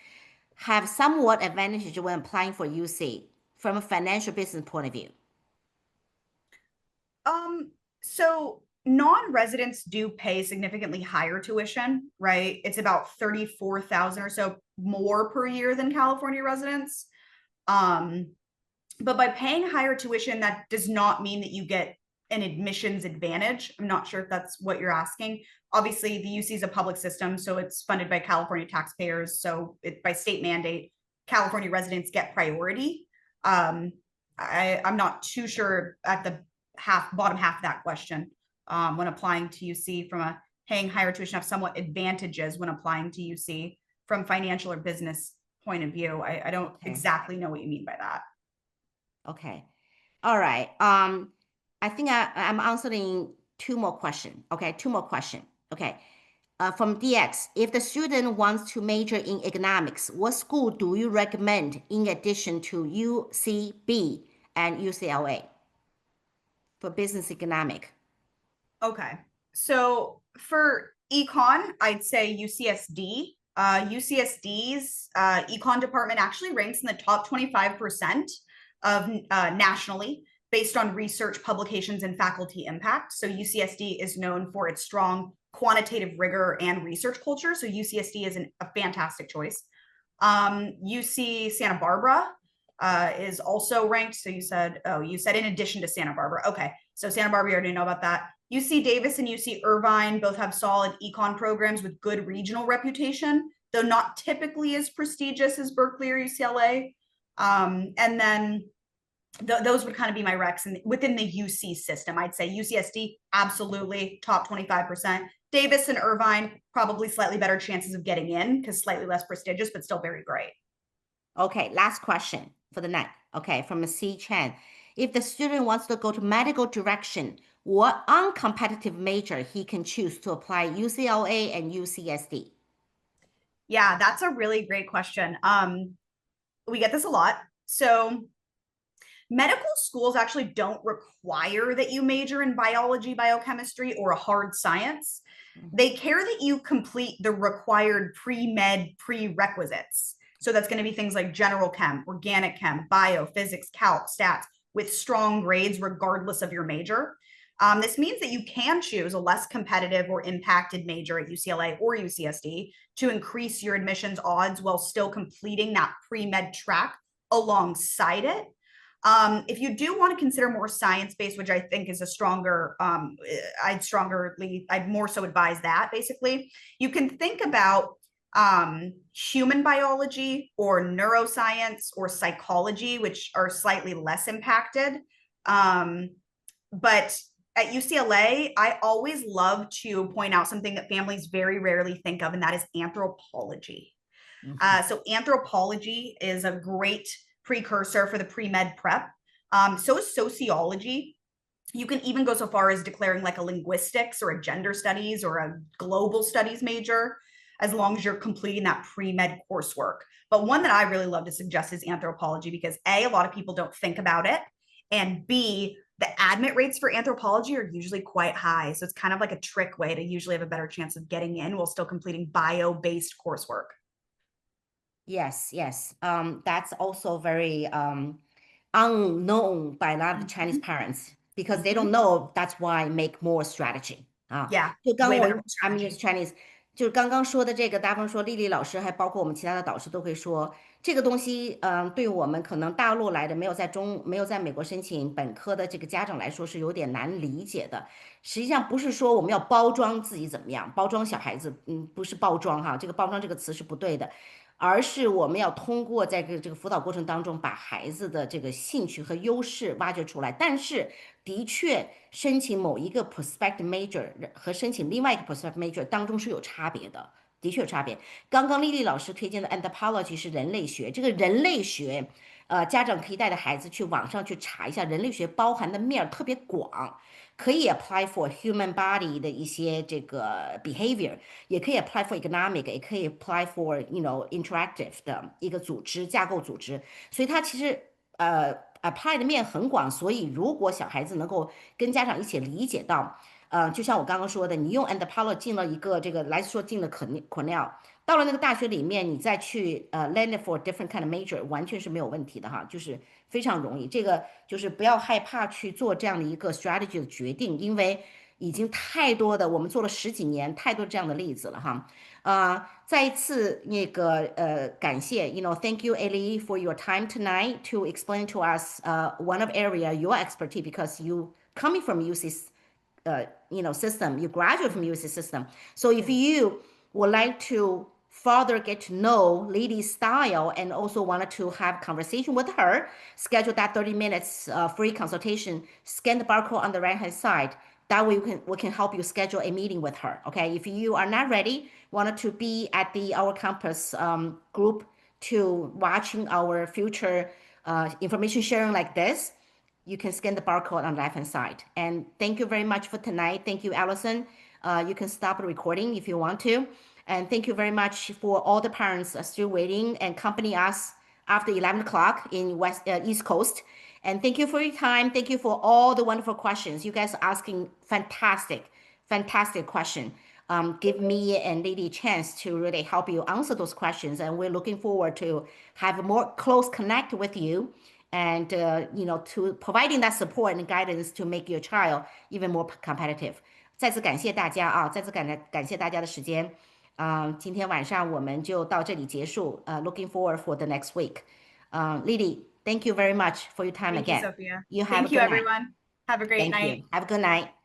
have somewhat advantage when applying for UC from a financial business point of view? So non-residents do pay significantly higher tuition, right? It's about 34,000 or so more per year than California residents. But by paying higher tuition, that does not mean that you get an admissions advantage. I'm not sure if that's what you're asking. Obviously, the UC is a public system, so it's funded by California taxpayers. So by state mandate, California residents get priority. I'm not too sure at the bottom half of that question when applying to UC from a paying higher tuition have somewhat advantages when applying to UC from financial or business point of view. I don't exactly know what you mean by that. Okay. All right. I think I'm answering two more questions. Okay, two more questions. Okay. From DX, if the student wants to major in economics, what school do you recommend in addition to UCB and UCLA for business economic? Okay. So for econ, I'd say UCSD UCSD's econ department actually ranks in the top 25% of nationally based on research, publications, and faculty impact. So UCSD is known for its strong quantitative rigor and research culture. So UCSD is a fantastic choice. UC Santa Barbara is also ranked. So you said in addition to Santa Barbara. Okay, so Santa Barbara, you already know about that. UC Davis and UC Irvine both have solid econ programs with good regional reputation, though not typically as prestigious as Berkeley or UCLA. And then those would kind of be my recs. And within the UC system, I'd say UCSD, absolutely top 25%. Davis and Irvine, probably slightly better chances of getting in because slightly less prestigious, but still very great. Okay, last question for the night. Okay, from C. Chen. If the student wants to go to medical direction, what uncompetitive major he can choose to apply UCLA and UCSD? Yeah, that's a really great question. We get this a lot. So medical schools actually don't require that you major in biology, biochemistry, or a hard science. They care that you complete the required pre-med prerequisites. So that's going to be things like general chem, organic chem, bio, physics, calc, stats, with strong grades regardless of your major. This means that you can choose a less competitive or impacted major at UCLA or UCSD to increase your admissions odds while still completing that pre-med track alongside it. If you do want to consider more science-based, which I think is a stronger, I'd more so advise that basically. You can think about human biology or neuroscience or psychology, which are slightly less impacted. But at UCLA, I always love to point out something that families very rarely think of, and that is anthropology. So anthropology is a great precursor for the pre-med prep. So is sociology. You can even go so far as declaring like a linguistics or a gender studies or a global studies major, as long as you're completing that pre-med coursework. But one that I really love to suggest is anthropology because A, a lot of people don't think about it, and B, the admit rates for anthropology are usually quite high. So it's kind of like a trick way to usually have a better chance of getting in while still completing bio-based coursework. Yes. That's also very unknown by a lot of Chinese parents because they don't know. That's why make more strategy. Yeah, 就刚我 way better I'm just Chinese，就是刚刚说的这个，大方说丽丽老师还包括我们其他的导师都会说，这个东西，对我们可能大陆来的没有在美国申请本科的这个家长来说是有点难理解的。实际上不是说我们要包装自己怎么样，包装小孩子，不是包装哈，这个包装这个词是不对的。而是我们要通过在这个辅导过程当中，把孩子的这个兴趣和优势挖掘出来。但是，的确，申请某一个 prospective major 和申请另外一个 prospective major 当中是有差别的，的确有差别。刚刚丽丽老师推荐的 anthropology 是人类学，这个人类学，家长可以带着孩子去网上去查一下，人类学包含的面儿特别广。可以 apply for human body 的一些这个 behavior，也可以 apply for economic，也可以 apply for interactive 的一个组织架构组织，所以它其实apply 的面很广，所以如果小孩子能够跟家长一起理解到，就像我刚刚说的，你用 anthropology 进了一个这个来说进了Cornell。到了那个大学里面，你再去land for different kind of major， 完全是没有问题的哈，就是非常容易。这个就是不要害怕去做这样的一个 strategy 的决定，因为已经太多的我们做了10几年，太多这样的例子了哈。再一次那个感谢，thank you Ellie for your time tonight to explain to us one of area your expertise because you coming from UC system, you graduate from UC system. So if you would like to further get to know Lily's style and also wanted to have conversation with her, schedule that 30 minutes free consultation, scan the barcode on the right hand side. That way we can help you schedule a meeting with her. Okay. If you are not ready, wanted to be at the IvyCompass group to watching our future information sharing like this, you can scan the barcode on the left hand side. And thank you very much for tonight. Thank you, Allison. You can stop the recording if you want to. And thank you very much for all the parents still waiting and accompany us after 11 o'clock in East Coast. And thank you for your time. Thank you for all the wonderful questions. You guys are asking fantastic question. give me and Lily a chance to really help you answer those questions. And we're looking forward to have a more close connect with you and, to providing that support and guidance to make your child even more competitive. 再次感谢大家啊，再次感谢大家的时间。今天晚上我们就到这里结束。Looking forward for the next week. Lily, thank you very much for your time Thank you, again. Sophia. You have Thank a you, good night. everyone. Have a great Thank night. you. Have a good night.